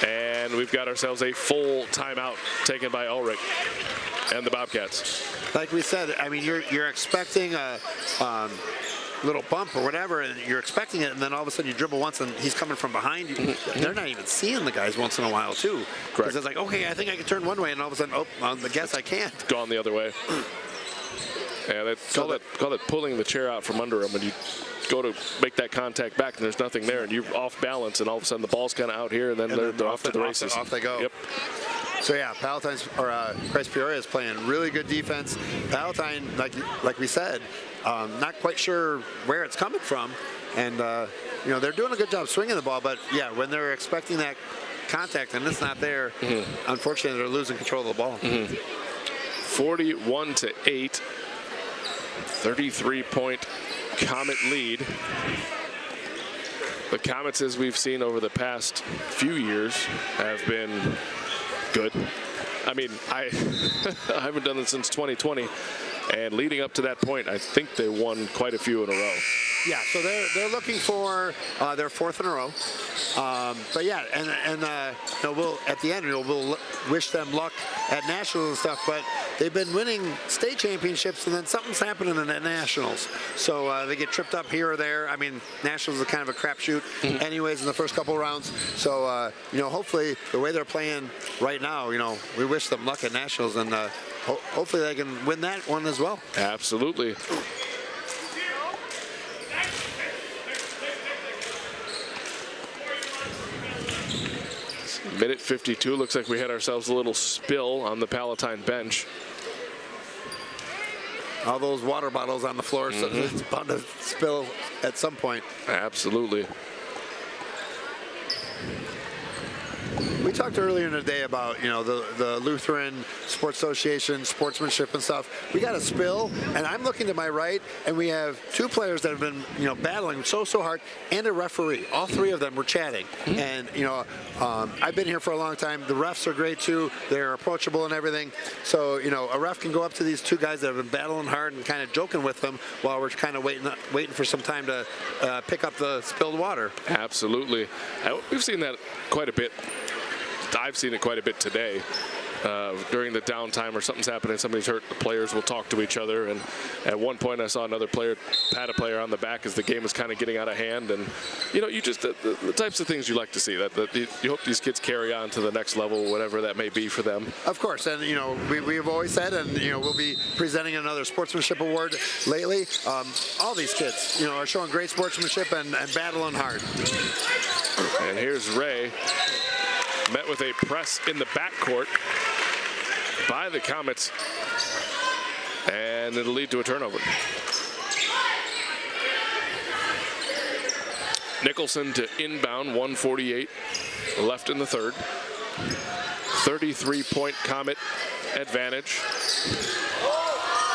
And we've got ourselves a full timeout taken by Ulrich and the Bobcats. Like we said, I mean, you're expecting a little bump or whatever, and you're expecting it, and then all of a sudden you dribble once and he's coming from behind you. They're not even seeing the guys once in a while too. Because it's like, okay, I think I can turn one way, and all of a sudden, oh, I guess I can't. Gone the other way. Yeah, they call that pulling the chair out from under them, and you go to make that contact back, and there's nothing there, and you're off balance, and all of a sudden the ball's kind of out here, and then they're off to the races. Off they go. Yep. So yeah, Palatine's or Christ Peoria is playing really good defense. Palatine, like we said, not quite sure where it's coming from, and you know, they're doing a good job swinging the ball, but yeah, when they're expecting that contact and it's not there, unfortunately they're losing control of the ball. 41-8, 33-point Comet lead. The Comets, as we've seen over the past few years, have been good. I mean, I haven't done this since 2020, and leading up to that point, I think they won quite a few in a row. Yeah, so they're looking for their fourth in a row. But yeah, and you know, we'll at the end we'll wish them luck at nationals and stuff. But they've been winning state championships, and then something's happening in the nationals. So they get tripped up here or there. I mean, nationals is kind of a crapshoot, anyways, in the first couple of rounds. So you know, hopefully the way they're playing right now, you know, we wish them luck at nationals, and hopefully they can win that one as well. Absolutely. Minute 52, looks like we had ourselves a little spill on the Palatine bench. All those water bottles on the floor, so it's bound to spill at some point. Absolutely. We talked earlier in the day about, you know, the Lutheran Sports Association, sportsmanship and stuff. We got a spill, and I'm looking to my right, and we have two players that have been, you know, battling so hard, and a referee. All three of them were chatting. And, you know, I've been here for a long time. The refs are great, too. They're approachable and everything. So, you know, a ref can go up to these two guys that have been battling hard and kind of joking with them while we're kind of waiting for some time to pick up the spilled water. Absolutely. We've seen that quite a bit. I've seen it quite a bit today. During the downtime or something's happening, somebody's hurt, the players will talk to each other. And at one point I saw another player pat a player on the back as the game was kind of getting out of hand. And, you know, you just, the types of things you like to see, that you hope these kids carry on to the next level, whatever that may be for them. Of course, and, you know, we've always said, and, you know, we'll be presenting another sportsmanship award lately. All these kids, you know, are showing great sportsmanship and battling hard. And here's Ray, met with a press in the backcourt by the Comets, and it'll lead to a turnover. Nicholson to inbound, 1:48 left in the third. 33-point Comet advantage.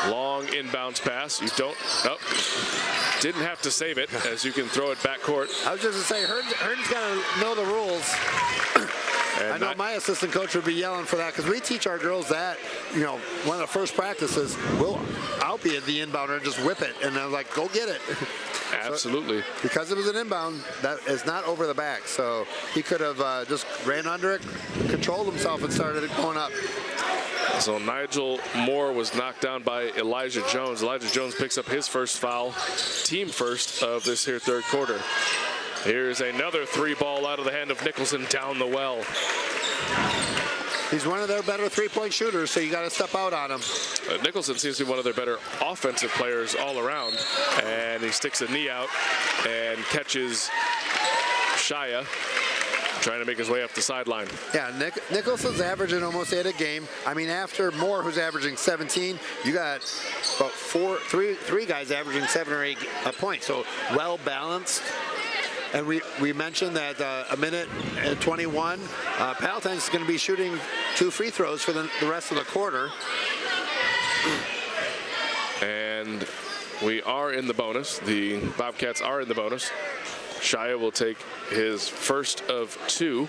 Long inbounds pass. You don't, didn't have to save it, as you can throw it backcourt. I was just going to say, Hearn's got to know the rules. And I know my assistant coach would be yelling for that, because we teach our girls that, you know, one of the first practices, I'll be at the inbounder and just whip it, and I'm like, go get it. Absolutely. So, because it was an inbound, that is not over the back, so he could have just ran under it, controlled himself, and started it going up. So Nigel Moore was knocked down by Elijah Jones. Elijah Jones picks up his first foul, team first of this here third quarter. Here's another three ball out of the hand of Nicholson down the well. He's one of their better three-point shooters, so you got to step out on him. Nicholson seems to be one of their better offensive players all around. And he sticks a knee out and catches Shia, trying to make his way up the sideline. Yeah, Nicholson's averaging almost 8 a game. I mean, after Moore, who's averaging 17, you got about three guys averaging 7 or 8 points. So well balanced. And we mentioned that a minute and 21, Palatine's going to be shooting 2 free throws for the rest of the quarter. And we are in the bonus. The Bobcats are in the bonus. Shia will take his first of 2,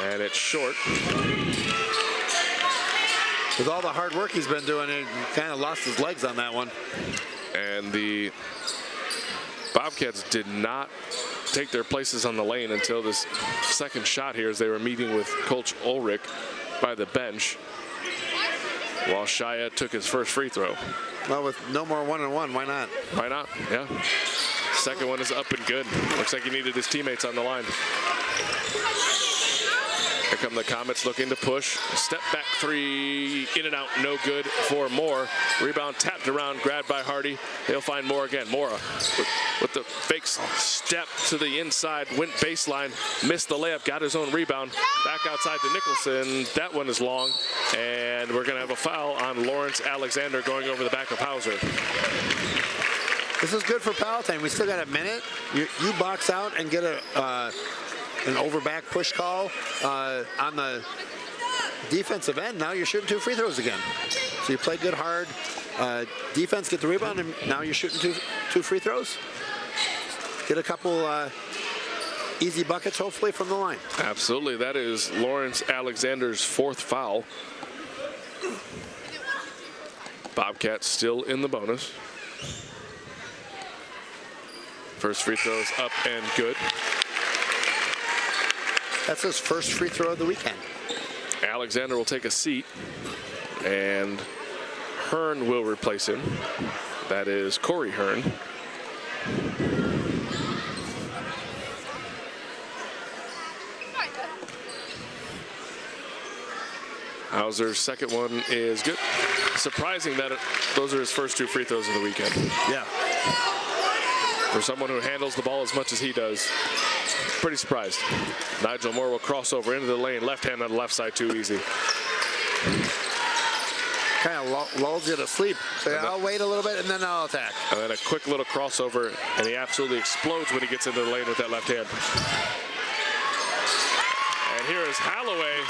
and it's short. With all the hard work he's been doing, he kind of lost his legs on that one. And the Bobcats did not take their places on the lane until this second shot here, as they were meeting with Coach Ulrich by the bench, while Shia took his first free throw. Well, with no more 1-on-1, why not? Why not? Yeah. Second one is up and good. Looks like he needed his teammates on the line. Here come the Comets looking to push. Step back three, in and out, no good for Moore. Rebound tapped around, grabbed by Hardy. They'll find Moore again. Mora with the fake step to the inside, went baseline, missed the layup, got his own rebound. Back outside to Nicholson. That one is long, and we're going to have a foul on Lawrence Alexander going over the back of Hauser. This is good for Palatine. We still got a minute. You box out and get an over-back push call on the defensive end. Now you're shooting 2 free throws again. So you play good, hard defense, get the rebound, and now you're shooting two free throws. Get a couple easy buckets, hopefully, from the line. Absolutely. That is Lawrence Alexander's 4th foul. Bobcats still in the bonus. First free throw is up and good. That's his first free throw of the weekend. Alexander will take a seat, and Hearn will replace him. That is Corey Hearn. Hauser's second one is good. Surprising that those are his first 2 free throws of the weekend. Yeah. For someone who handles the ball as much as he does, pretty surprised. Nigel Moore will cross over into the lane, left hand on the left side, too easy. Kind of lulls you to sleep. So I'll wait a little bit and then I'll attack. And then a quick little crossover, and he absolutely explodes when he gets into the lane with that left hand. here is Holloway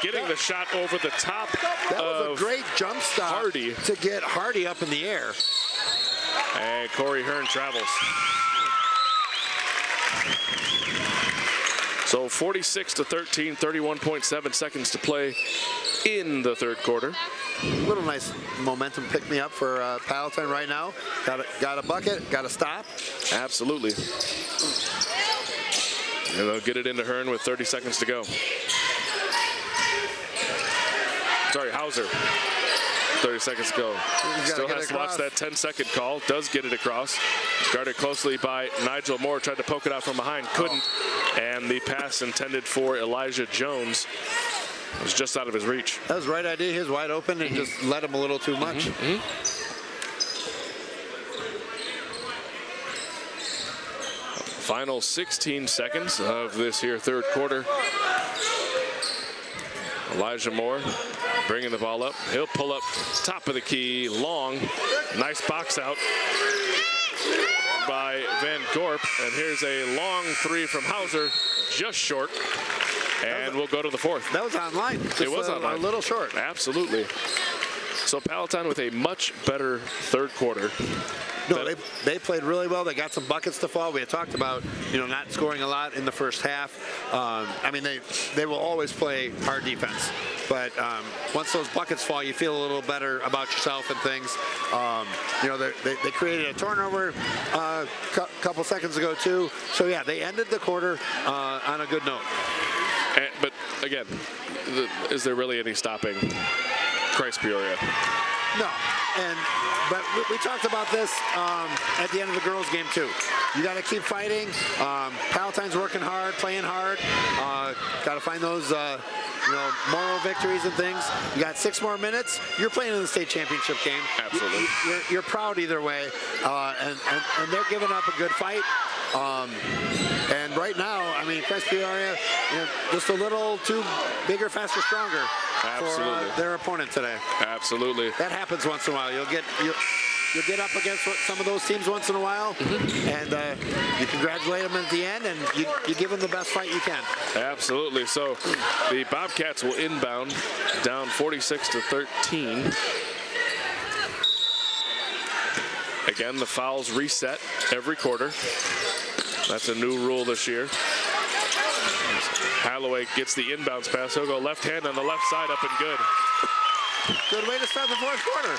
getting the shot over the top That was of a great jump stop Hardy. to get Hardy up in the air. And Corey Hearn travels. So 46-13, 31.7 seconds to play in the third quarter. Little nice momentum pick me up for Palatine right now. Got a bucket, got a stop. Absolutely. And they'll get it into Hearn with 30 seconds to go. Sorry, Hauser. 30 seconds to go. Still has to watch that 10-second call. Does get it across. Guarded closely by Nigel Moore. Tried to poke it out from behind. Couldn't. And the pass intended for Elijah Jones was just out of his reach. That was the right idea. He was wide open and just let him a little too much. Final 16 seconds of this here third quarter. Elijah Moore bringing the ball up. He'll pull up top of the key, long. Nice box out by Van Gorp. And here's a long three from Hauser, just short. And we'll go to the fourth. That was online. It was online. A little short. Absolutely. So Palatine with a much better third quarter. No, they played really well. They got some buckets to fall. We had talked about, not scoring a lot in the first half. I mean, they will always play hard defense. But once those buckets fall, you feel a little better about yourself and things. They created a turnover a couple seconds ago, too. So, yeah, they ended the quarter on a good note. But, again, is there really any stopping Christ Peoria? No, but we talked about this at the end of the girls' game too. You got to keep fighting. Palatine's working hard, playing hard. Got to find those, moral victories and things. You got 6 more minutes. You're playing in the state championship game. Absolutely. You're proud either way, and they're giving up a good fight. And right now, I mean, Christ Peoria, just a little too bigger, faster, stronger for their opponent today. Absolutely. That happens once in a while. You'll get up against some of those teams once in a while, and you congratulate them at the end, and you give them the best fight you can. Absolutely. So the Bobcats will inbound down 46-13. Again, the fouls reset every quarter. That's a new rule this year. Holloway gets the inbounds pass. He'll go left hand on the left side, up and good. Good way to start the fourth quarter.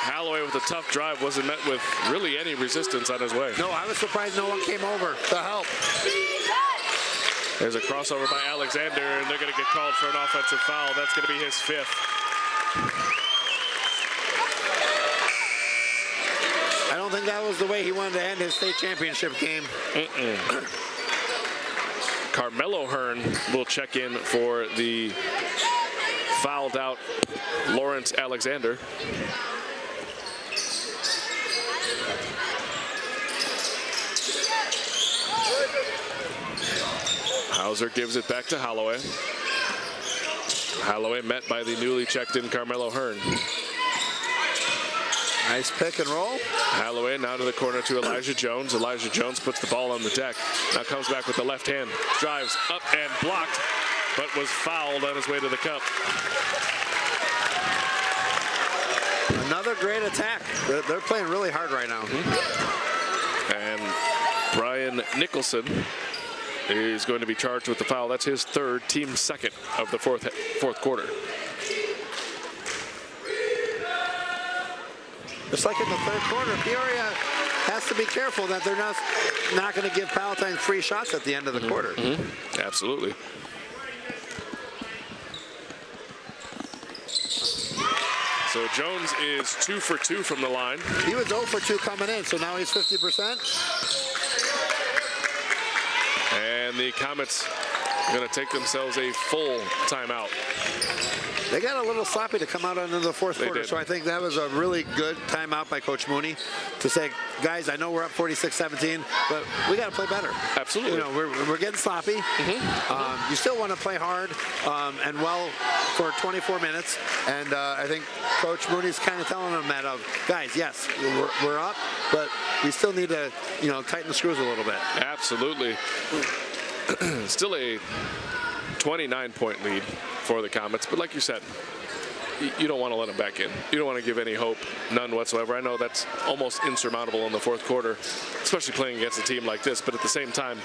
Holloway with a tough drive wasn't met with really any resistance on his way. No, I was surprised no one came over to help. There's a crossover by Alexander, and they're going to get called for an offensive foul. That's going to be his 5th. I don't think that was the way he wanted to end his state championship game. Carmelo Hearn will check in for the fouled out Lawrence Alexander. Hauser gives it back to Holloway. Holloway met by the newly checked in Carmelo Hearn. Nice pick and roll. Holloway now to the corner to Elijah Jones. Elijah Jones puts the ball on the deck. Now comes back with the left hand. Drives up and blocked, but was fouled on his way to the cup. Another great attack. They're playing really hard right now. And Brian Nicholson is going to be charged with the foul. That's his 3rd, team 2nd of the fourth quarter. Just like in the third quarter, Peoria has to be careful that they're not going to give Palatine free shots at the end of the quarter. Absolutely. So Jones is 2 for 2 from the line. He was 0 for 2 coming in, so now he's 50%. And the Comets are going to take themselves a full timeout. They got a little sloppy to come out into the fourth quarter, did. so I think that was a really good timeout by Coach Mooney to say, guys, I know we're up 46-17, but we got to play better. Absolutely. We're getting sloppy. You still want to play hard and well for 24 minutes, and I think Coach Mooney's kind of telling them that guys, yes, we're up, but we still need to, tighten the screws a little bit. Absolutely. Still a 29-point lead for the Comets. But like you said, you don't want to let them back in. You don't want to give any hope, none whatsoever. I know that's almost insurmountable in the fourth quarter, especially playing against a team like this. But at the same time,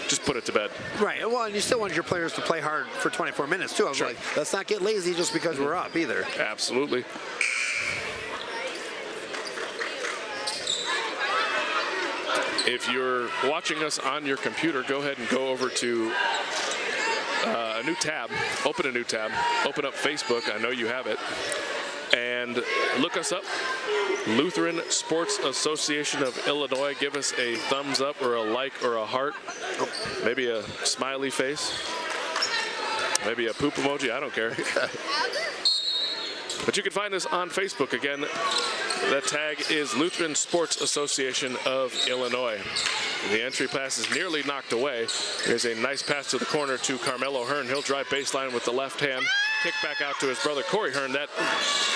just put it to bed. Right. Well, and you still want your players to play hard for 24 minutes, too. I was Sure. like, let's not get lazy just because we're up either. Absolutely. If you're watching us on your computer, go ahead and go over to a new tab, open a new tab, open up Facebook, I know you have it, and look us up, Lutheran Sports Association of Illinois. Give us a thumbs up or a like or a heart, maybe a smiley face, maybe a poop emoji, I don't care. But you can find us on Facebook. Again, that tag is Lutheran Sports Association of Illinois. The entry pass is nearly knocked away. There's a nice pass to the corner to Carmelo Hearn. He'll drive baseline with the left hand. Kick back out to his brother Corey Hearn. That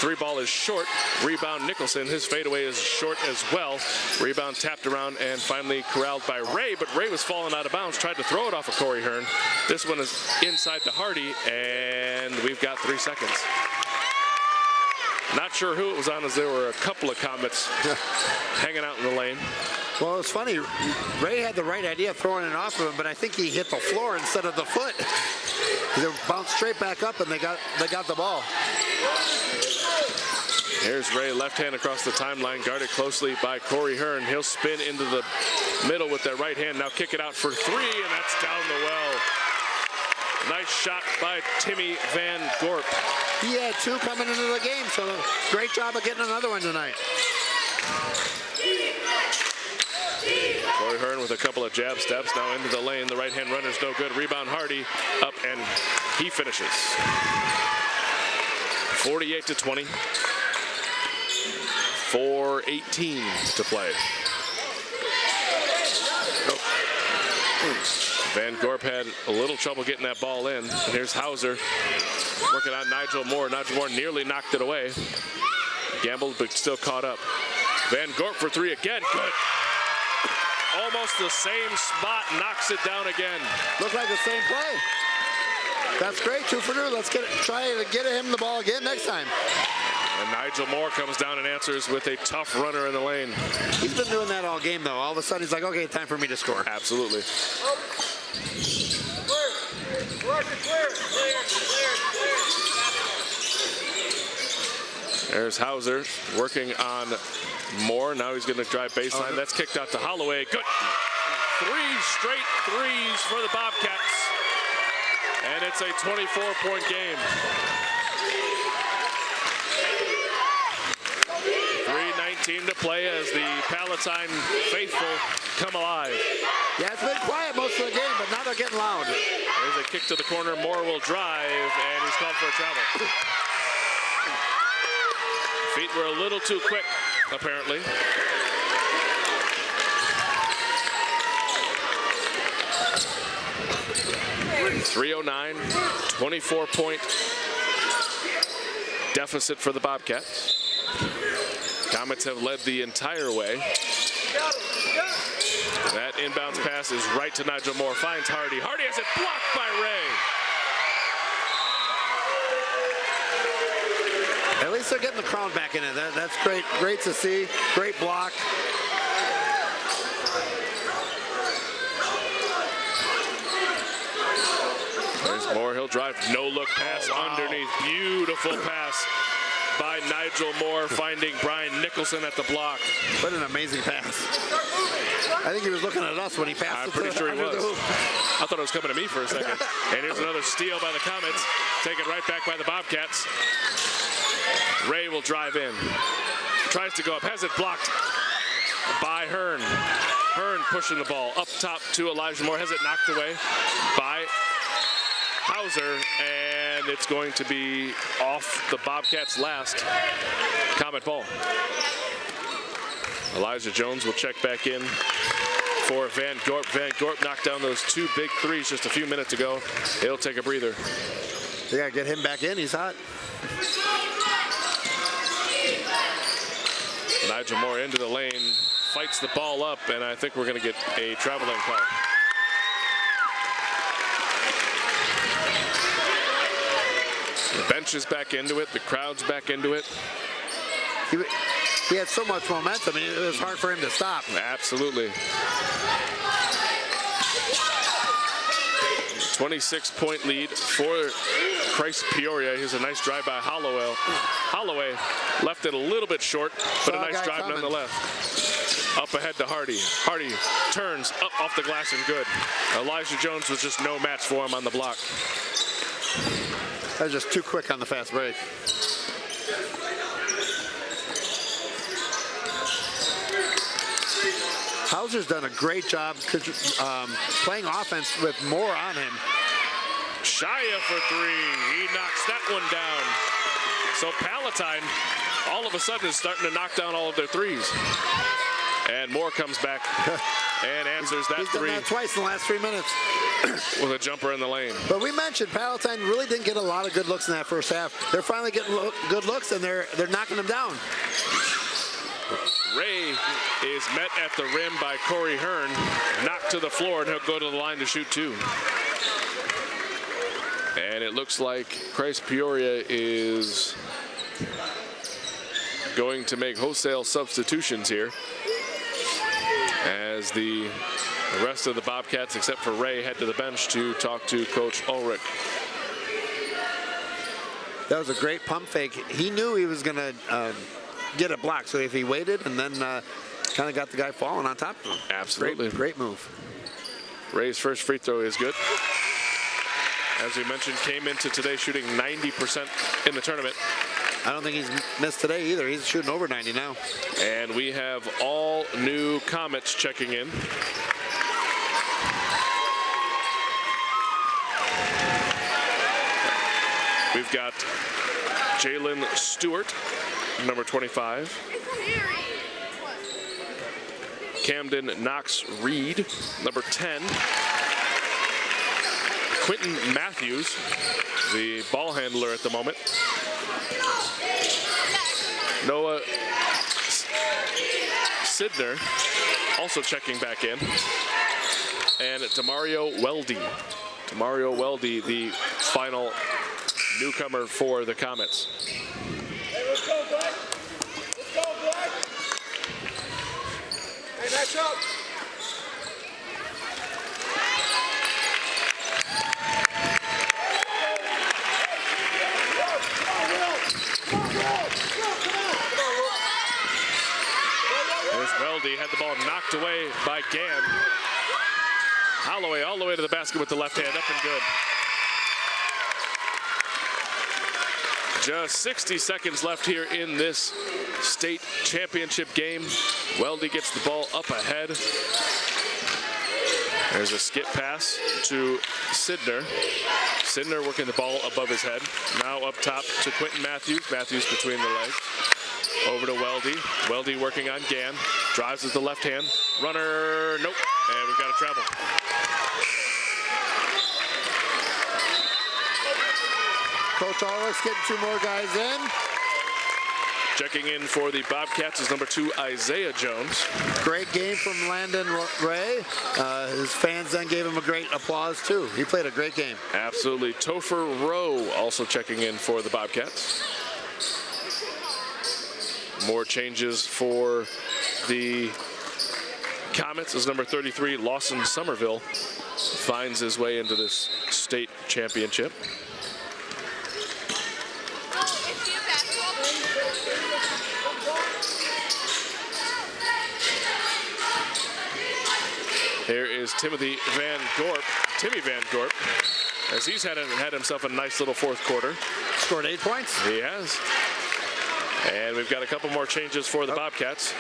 three ball is short. Rebound Nicholson. His fadeaway is short as well. Rebound tapped around and finally corralled by Ray, but Ray was falling out of bounds. Tried to throw it off of Corey Hearn. This one is inside to Hardy, and we've got 3 seconds. Not sure who it was on, as there were a couple of Comets hanging out in the lane. Well, it's funny. Ray had the right idea throwing it off of him, but I think he hit the floor instead of the foot. They bounced straight back up, and they got the ball. Here's Ray, left hand across the timeline, guarded closely by Corey Hearn. He'll spin into the middle with that right hand. Now kick it out for three, and that's down the well. Nice shot by Timmy Van Gorp. He had 2 coming into the game, so great job of getting another one tonight. Corey Hearn with a couple of jab steps now into the lane. The right-hand runner's no good. Rebound Hardy up, and he finishes. 48-20. 4:18 to play. Van Gorp had a little trouble getting that ball in. And here's Hauser working on Nigel Moore. Nigel Moore nearly knocked it away. Gambled, but still caught up. Van Gorp for three again. Good. Almost the same spot, knocks it down again. Looked like the same play. That's great, 2 for 2. Let's try to get him the ball again next time. And Nigel Moore comes down and answers with a tough runner in the lane. He's been doing that all game, though. All of a sudden, he's like, okay, time for me to score. Absolutely. There's Hauser working on Moore. Now he's going to drive baseline. That's kicked out to Holloway. Good. 3 straight threes for the Bobcats. And it's a 24-point game. 3:19 to play as the Palatine faithful come alive. Yeah, it's been quiet most of the game, but now they're getting loud. There's a kick to the corner. Moore will drive, and he's called for a travel. Feet were a little too quick, apparently. .309, 24-point deficit for the Bobcats. Comets have led the entire way. That inbounds pass is right to Nigel Moore. Finds Hardy. Hardy has it blocked by Ray. At least they're getting the crowd back in it. That's great. Great to see. Great block. There's Moore. He'll drive. No look pass underneath. Beautiful pass by Nigel Moore, finding Brian Nicholson at the block. What an amazing pass. I think he was looking at us when he passed I'm it pretty sure he under was. the hoop. I thought it was coming to me for a second. And here's another steal by the Comets. Taken right back by the Bobcats. Ray will drive in. Tries to go up. Has it blocked by Hearn. Hearn pushing the ball up top to Elijah Moore. Has it knocked away by Hauser, and it's going to be off the Bobcats' last Comet ball. Elijah Jones will check back in for Van Gorp. Van Gorp knocked down those 2 big threes just a few minutes ago. He'll take a breather. They gotta get him back in. He's hot. Nigel Moore into the lane, fights the ball up, and I think we're going to get a traveling call. The bench is back into it. The crowd's back into it. He had so much momentum, it was hard for him to stop. Absolutely. 26-point lead for Christ Peoria. Here's a nice drive by Holloway. Holloway left it a little bit short, but a nice drive nonetheless. Up ahead to Hardy. Hardy turns up off the glass and good. Elijah Jones was just no match for him on the block. That was just too quick on the fast break. Hauser's done a great job playing offense with more on him. Shia for three. He knocks that one down. So Palatine all of a sudden is starting to knock down all of their threes. And Moore comes back and answers that He's three. done that twice in the last 3 minutes. With a jumper in the lane. But we mentioned Palatine really didn't get a lot of good looks in that first half. They're finally getting good looks, and they're knocking them down. Ray is met at the rim by Corey Hearn, knocked to the floor, and he'll go to the line to shoot two. And it looks like Christ Peoria is going to make wholesale substitutions here as the rest of the Bobcats, except for Ray, head to the bench to talk to Coach Ulrich. That was a great pump fake. He knew he was going to get a block, so if he waited and then kind of got the guy falling on top of him. Absolutely. Great move. Ray's first free throw is good. As we mentioned, came into today shooting 90% in the tournament. I don't think he's missed today either. He's shooting over 90 now. And we have all new Comets checking in. We've got Jalen Stewart, number 25. Camden Knox Reed, number 10. Quentin Matthews, the ball handler at the moment. Noah Sidner also checking back in. And Demario Weldy. Demario Weldy, the final newcomer for the Comets. Hey, let's go, Black. Let's go, Black. Hey, match up. There's Weldy, had the ball knocked away by Gann. Holloway all the way to the basket with the left hand, up and good. Just 60 seconds left here in this state championship game. Weldy gets the ball up ahead. There's a skip pass to Sidner. Sidner working the ball above his head. Now up top to Quentin Matthews. Matthews between the legs. Over to Weldy. Weldy working on Gann. Drives with the left hand. Runner, nope. And we've got a travel. Coach Ulrich's getting two more guys in. Checking in for the Bobcats is number 2, Isaiah Jones. Great game from Landon Ray. His fans then gave him a great applause too. He played a great game. Absolutely. Topher Rowe also checking in for the Bobcats. More changes for the Comets as number 33, Lawson Somerville, finds his way into this state championship. Here is Timmy Van Gorp, as he's had himself a nice little fourth quarter. Scored 8 points. He has. And we've got a couple more changes for the Bobcats.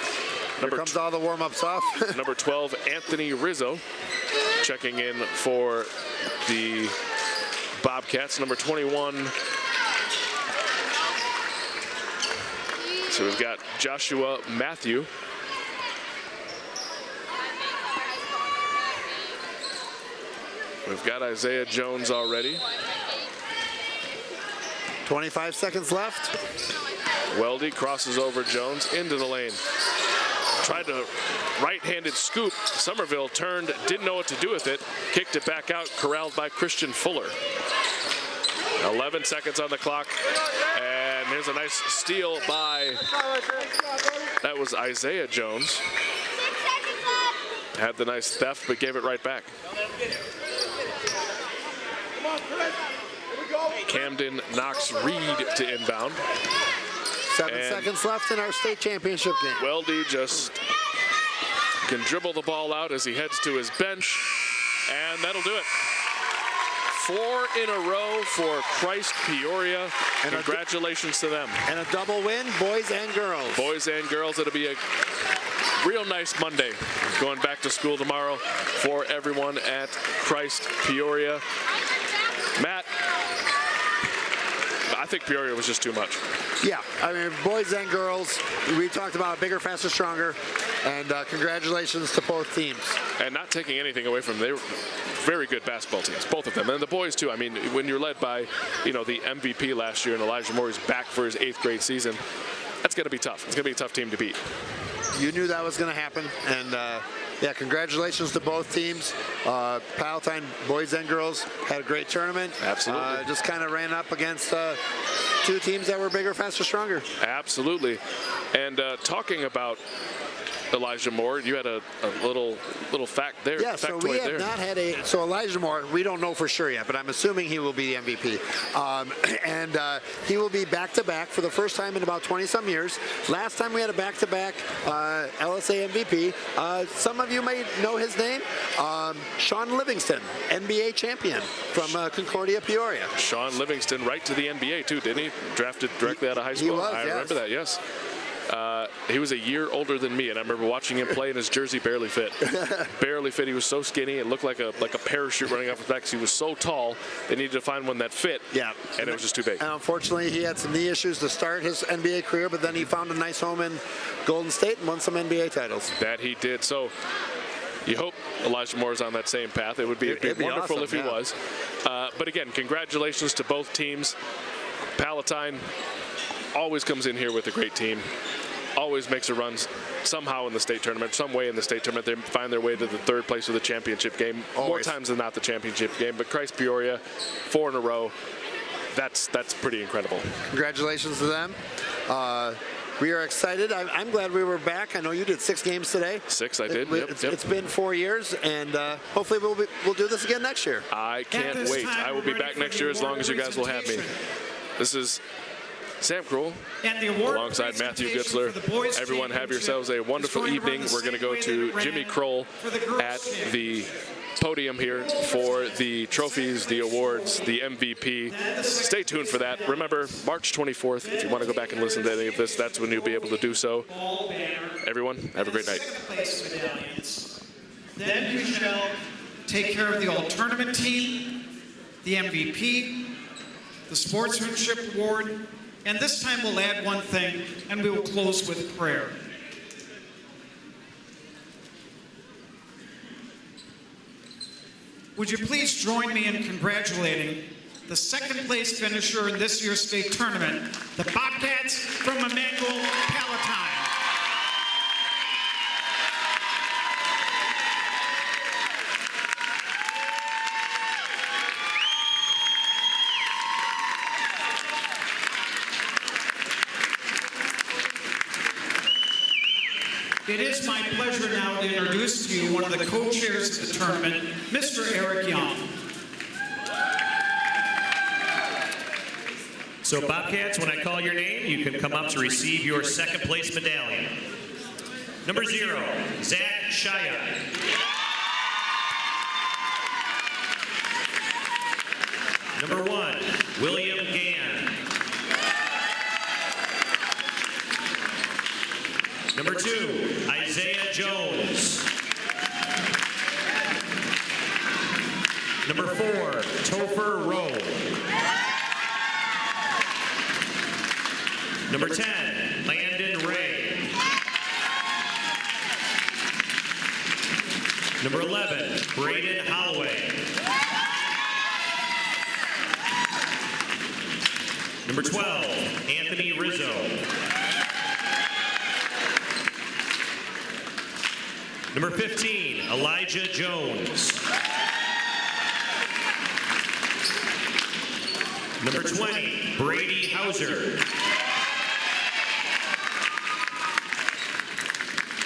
Here comes all the warm-ups off. Number 12, Anthony Rizzo, checking in for the Bobcats. Number 21. So we've got Joshua Matthew. We've got Isaiah Jones already. 25 seconds left. Weldy crosses over Jones into the lane. Tried to right-handed scoop. Somerville turned, didn't know what to do with it. Kicked it back out, corralled by Christian Fuller. 11 seconds on the clock. And here's a nice steal by, that was Isaiah Jones. Had the nice theft, but gave it right back. Camden Knox Reed to inbound. 7 seconds left in our state championship game. Weldy just can dribble the ball out as he heads to his bench, and that'll do it. 4 in a row for Christ Peoria. And congratulations to them. And a double win, boys and girls. Boys and girls, it'll be a real nice Monday going back to school tomorrow for everyone at Christ Peoria. Matt, I think Peoria was just too much. Yeah, I mean, boys and girls, we talked about bigger, faster, stronger, and congratulations to both teams. And not taking anything away from them, they were very good basketball teams, both of them. And the boys, too. I mean, when you're led by, the MVP last year and Elijah Moore is back for his 8th grade season, that's going to be tough. It's going to be a tough team to beat. You knew that was going to happen, and yeah, congratulations to both teams. Palatine boys and girls had a great tournament. Absolutely. Just kind of ran up against 2 teams that were bigger, faster, stronger. Absolutely. And talking about Elijah Moore, you had a little fact there. Yeah, so we have not had so Elijah Moore, we don't know for sure yet, but I'm assuming he will be the MVP. And he will be back-to-back for the first time in about 20-some years. Last time we had a back-to-back LSA MVP, some of you may know his name, Sean Livingston, NBA champion from Concordia, Peoria. Sean Livingston right to the NBA, too, didn't he? Drafted directly out of high school. He was, I remember that, yes. He was a year older than me, and I remember watching him play, and his jersey barely fit. Barely fit. He was so skinny. It looked like a parachute running off his back because he was so tall. They needed to find one that fit, yeah, and it was just too big. And unfortunately, he had some knee issues to start his NBA career, but then he found a nice home in Golden State and won some NBA titles. That he did. So you hope Elijah Moore is on that same path. It would be wonderful awesome, if he was. But again, congratulations to both teams. Palatine always comes in here with a great team. Always makes a run somehow in the state tournament, some way in the state tournament. They find their way to the 3rd place of the championship game. Always. More times than not the championship game. But Christ Peoria, 4 in a row. That's pretty incredible. Congratulations to them. We are excited. I'm glad we were back. I know you did 6 games today. 6, I did. It's been 4 years, and hopefully we'll do this again next year. I can't wait. I will be back next year as long as you guys will have me. This is Sam Kroll alongside Matthew Gutzler. Everyone have yourselves a wonderful evening. We're going to go to Jimmy Kroll at the podium here for the trophies, the awards, the MVP. Stay tuned for that. Remember, March 24th, if you want to go back and listen to any of this, that's when you'll be able to do so. Everyone, have a great night. Then you shall take care of the all-tournament team, the MVP, the sportsmanship award, and this time we'll add one thing, and we will close with prayer. Would you please join me in congratulating the 2nd place finisher in this year's state tournament, the Bobcats from Immanuel, Palatine. It is my pleasure now to introduce to you one of the co-chairs of the tournament, Mr. Eric Young. So Bobcats, when I call your name, you can come up to receive your 2nd place medallion. Number 0, Zach Shia. Number 1, William Gann. Number 2, Isaiah Jones. Number 4, Topher Rowe. Number 10, Landon Ray. Number 11, Braden Holloway. Number 12, Anthony Rizzo. Number 15, Elijah Jones. Number 20, Brady Hauser.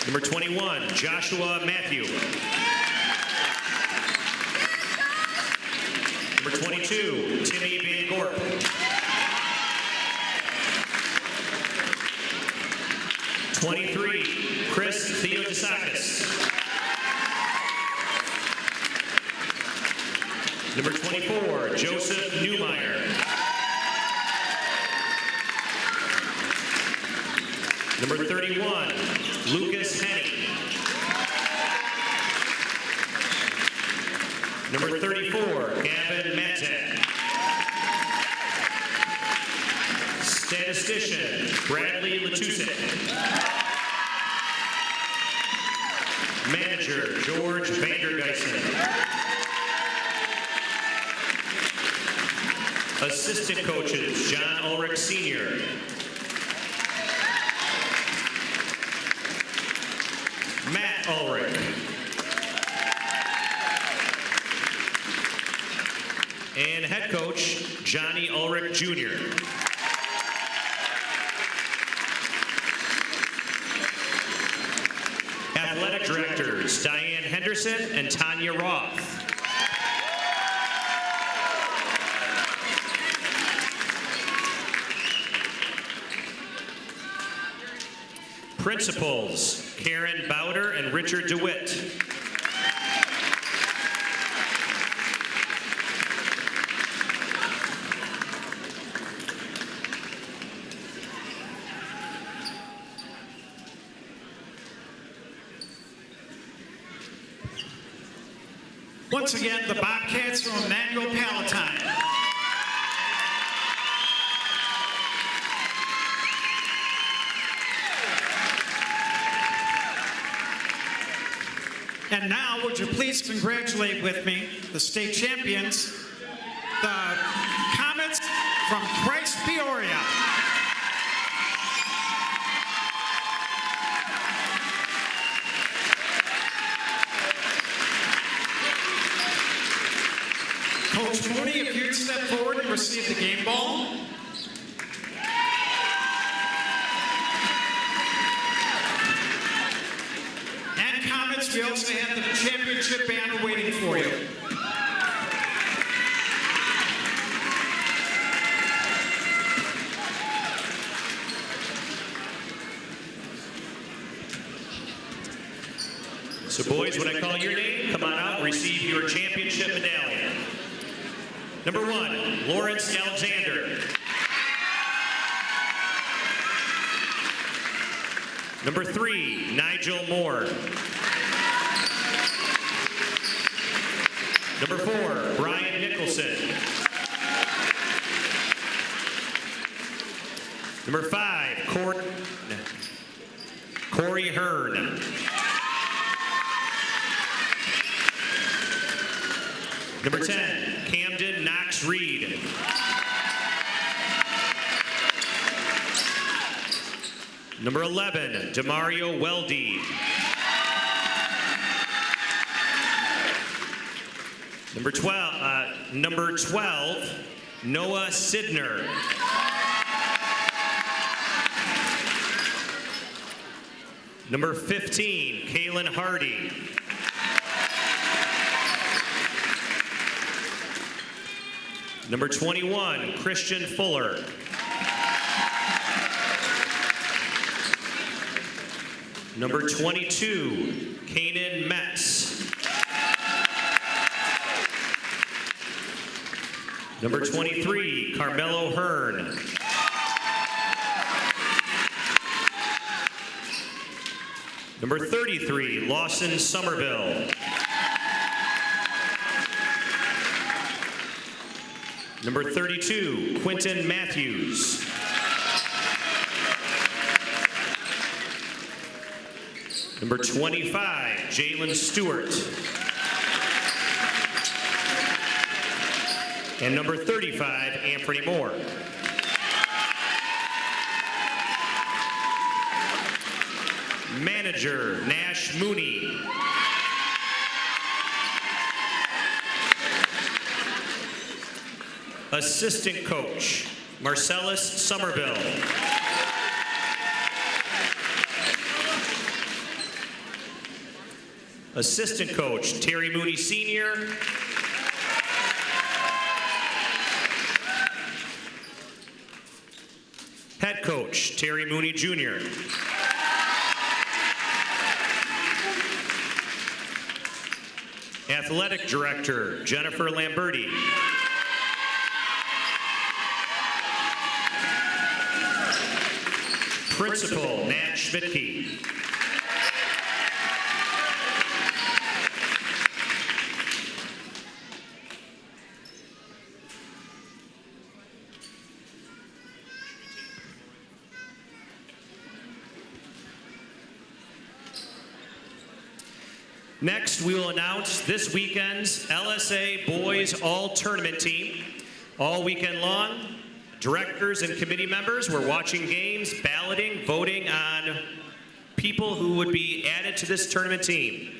Number 21, Joshua Matthew. Number 22, Timmy Van Gorp. '23, Chris Theodosakis. Number 24, Joseph Newmeyer. Number 31, Lucas Henny. Number 34, Gavin Matzak. Statistician, Bradley Latusek. Manager, George Vandergeisen. Assistant coaches, John Ulrich Sr. Matt Ulrich. And head coach, Johnny Ulrich Jr. Athletic directors, Diane Henderson and Tanya Roth. Principals, Karen Bowder and Richard DeWitt. Once again, the Bobcats from Immanuel, Palatine. And now, would you please congratulate with me the state champions, the Comets from Christ, Peoria. Coach Mooney, if you'd step forward and receive the game ball. And Comets, we also have the championship banner waiting for you. So boys, when I call your name, come on out and receive your championship medallion. Number 1, Lawrence Alexander. Number 3, Nigel Moore. Number 4, Brian Nicholson. Number 5, Corey Hearn. Number 10, Camden Knox Reed. Number 11, Demario Weldy. Number 12, Noah Sidner. Number 15, Kaylin Hardy. Number 21, Christian Fuller. Number 22, Kanan Metz. Number 23, Carmelo Hearn. Number 33, Lawson Somerville. Number 32, Quentin Matthews. Number 25, Jalen Stewart. And number 35, Anthony Moore. Manager, Nash Mooney. Assistant coach, Marcellus Somerville. Assistant coach, Terry Mooney Sr. Head coach, Terry Mooney Jr. Athletic director, Jennifer Lamberti. Principal, Nat Schmidtke. Next, we will announce this weekend's LSA Boys All-Tournament team. All weekend long, directors and committee members were watching games, balloting, voting on people who would be added to this tournament team.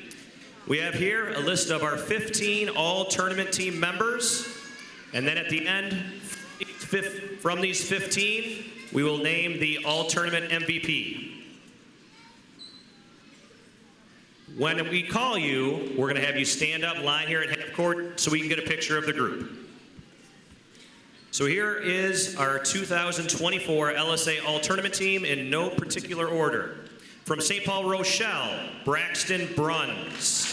We have here a list of our 15 all-tournament team members, and then at the end, from these 15, we will name the all-tournament MVP. When we call you, we're going to have you stand up, line here at half court so we can get a picture of the group. So here is our 2024 LSA All-Tournament team in no particular order. From St. Paul Rochelle, Braxton Bruns.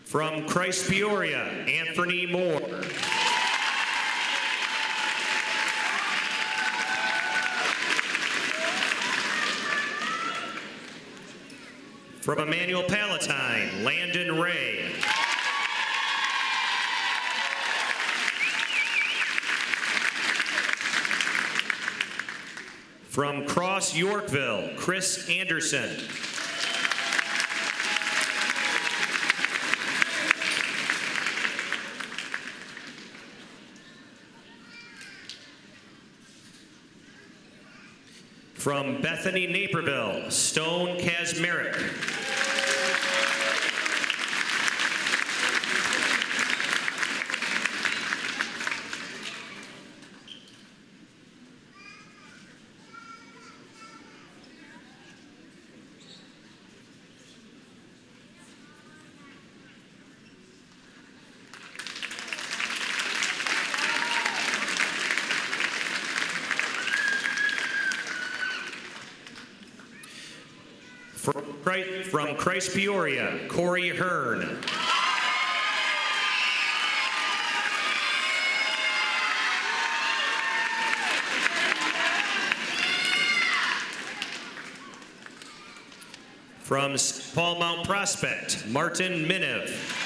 From Christ Peoria, Anthony Moore. From Immanuel Palatine, Landon Ray. From Cross Yorkville, Chris Anderson. From Bethany Naperville, Stone Kazmarek. From Christ Peoria, Corey Hearn. From Paul Mount Prospect, Martin Minev.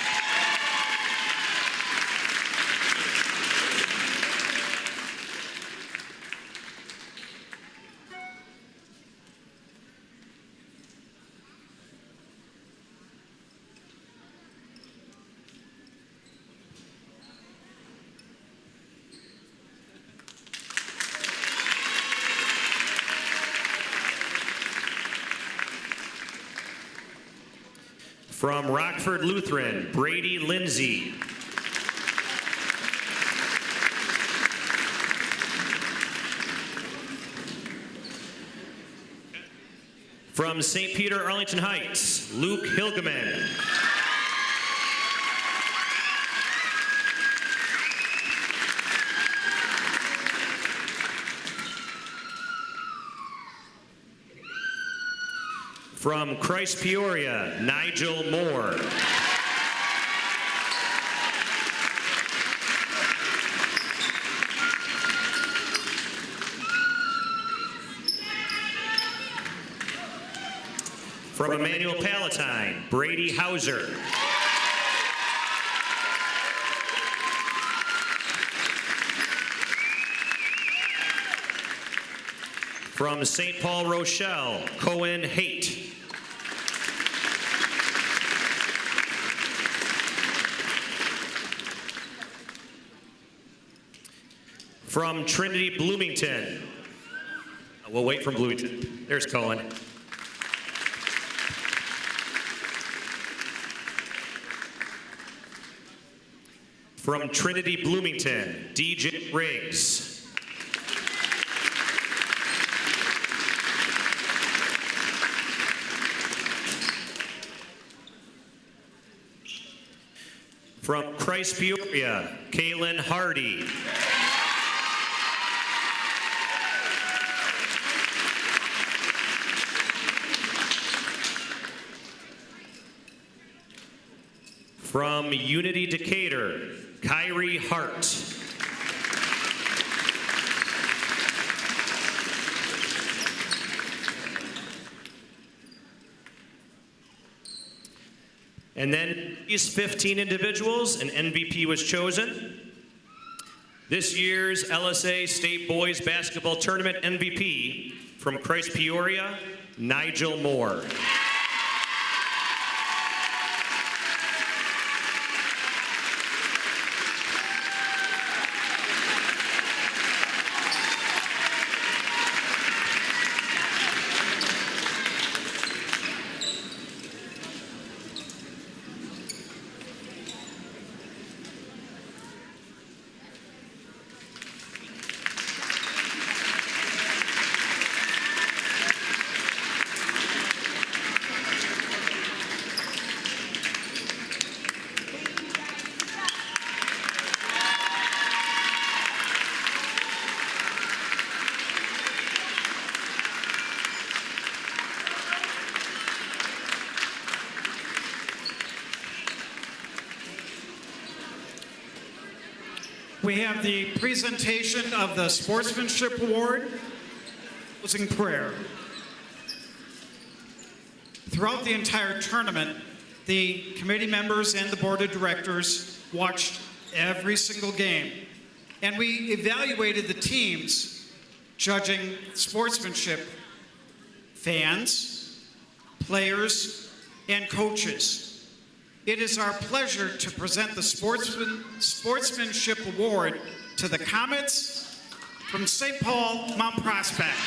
From Rockford Lutheran, Brady Lindsay. From St. Peter, Arlington Heights, Luke Hilgeman. From Christ Peoria, Nigel Moore. From Immanuel Palatine, Brady Hauser. From St. Paul Rochelle, Cohen Haight. From Trinity Bloomington. We'll wait for Bloomington. There's Cohen. From Trinity Bloomington, DJ Riggs. From Christ Peoria, Kaylin Hardy. From Unity Decatur, Kyrie Hart. And then these 15 individuals, an MVP was chosen. This year's LSA State Boys Basketball Tournament MVP from Christ Peoria, Nigel Moore. We have the presentation of the Sportsmanship Award. Closing prayer. Throughout the entire tournament, the committee members and the board of directors watched every single game. And we evaluated the teams judging sportsmanship, fans, players, and coaches. It is our pleasure to present the Sportsmanship Award to the Comets from St. Paul, Mount Prospect.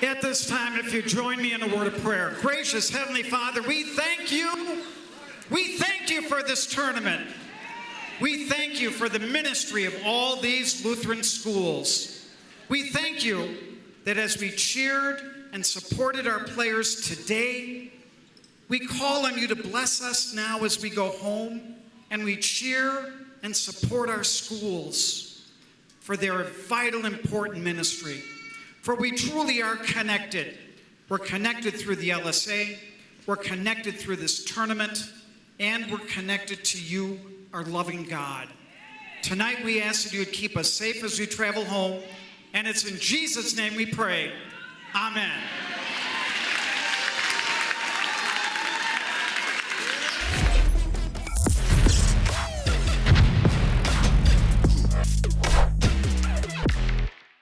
At this time, if you join me in a word of prayer. Gracious Heavenly Father, we thank you. We thank you for this tournament. We thank you for the ministry of all these Lutheran schools. We thank you that as we cheered and supported our players today, we call on you to bless us now as we go home, and we cheer and support our schools for their vital, important ministry. For we truly are connected. We're connected through the LSA, we're connected through this tournament, and we're connected to you, our loving God. Tonight we ask that you would keep us safe as we travel home, and it's in Jesus' name we pray. Amen.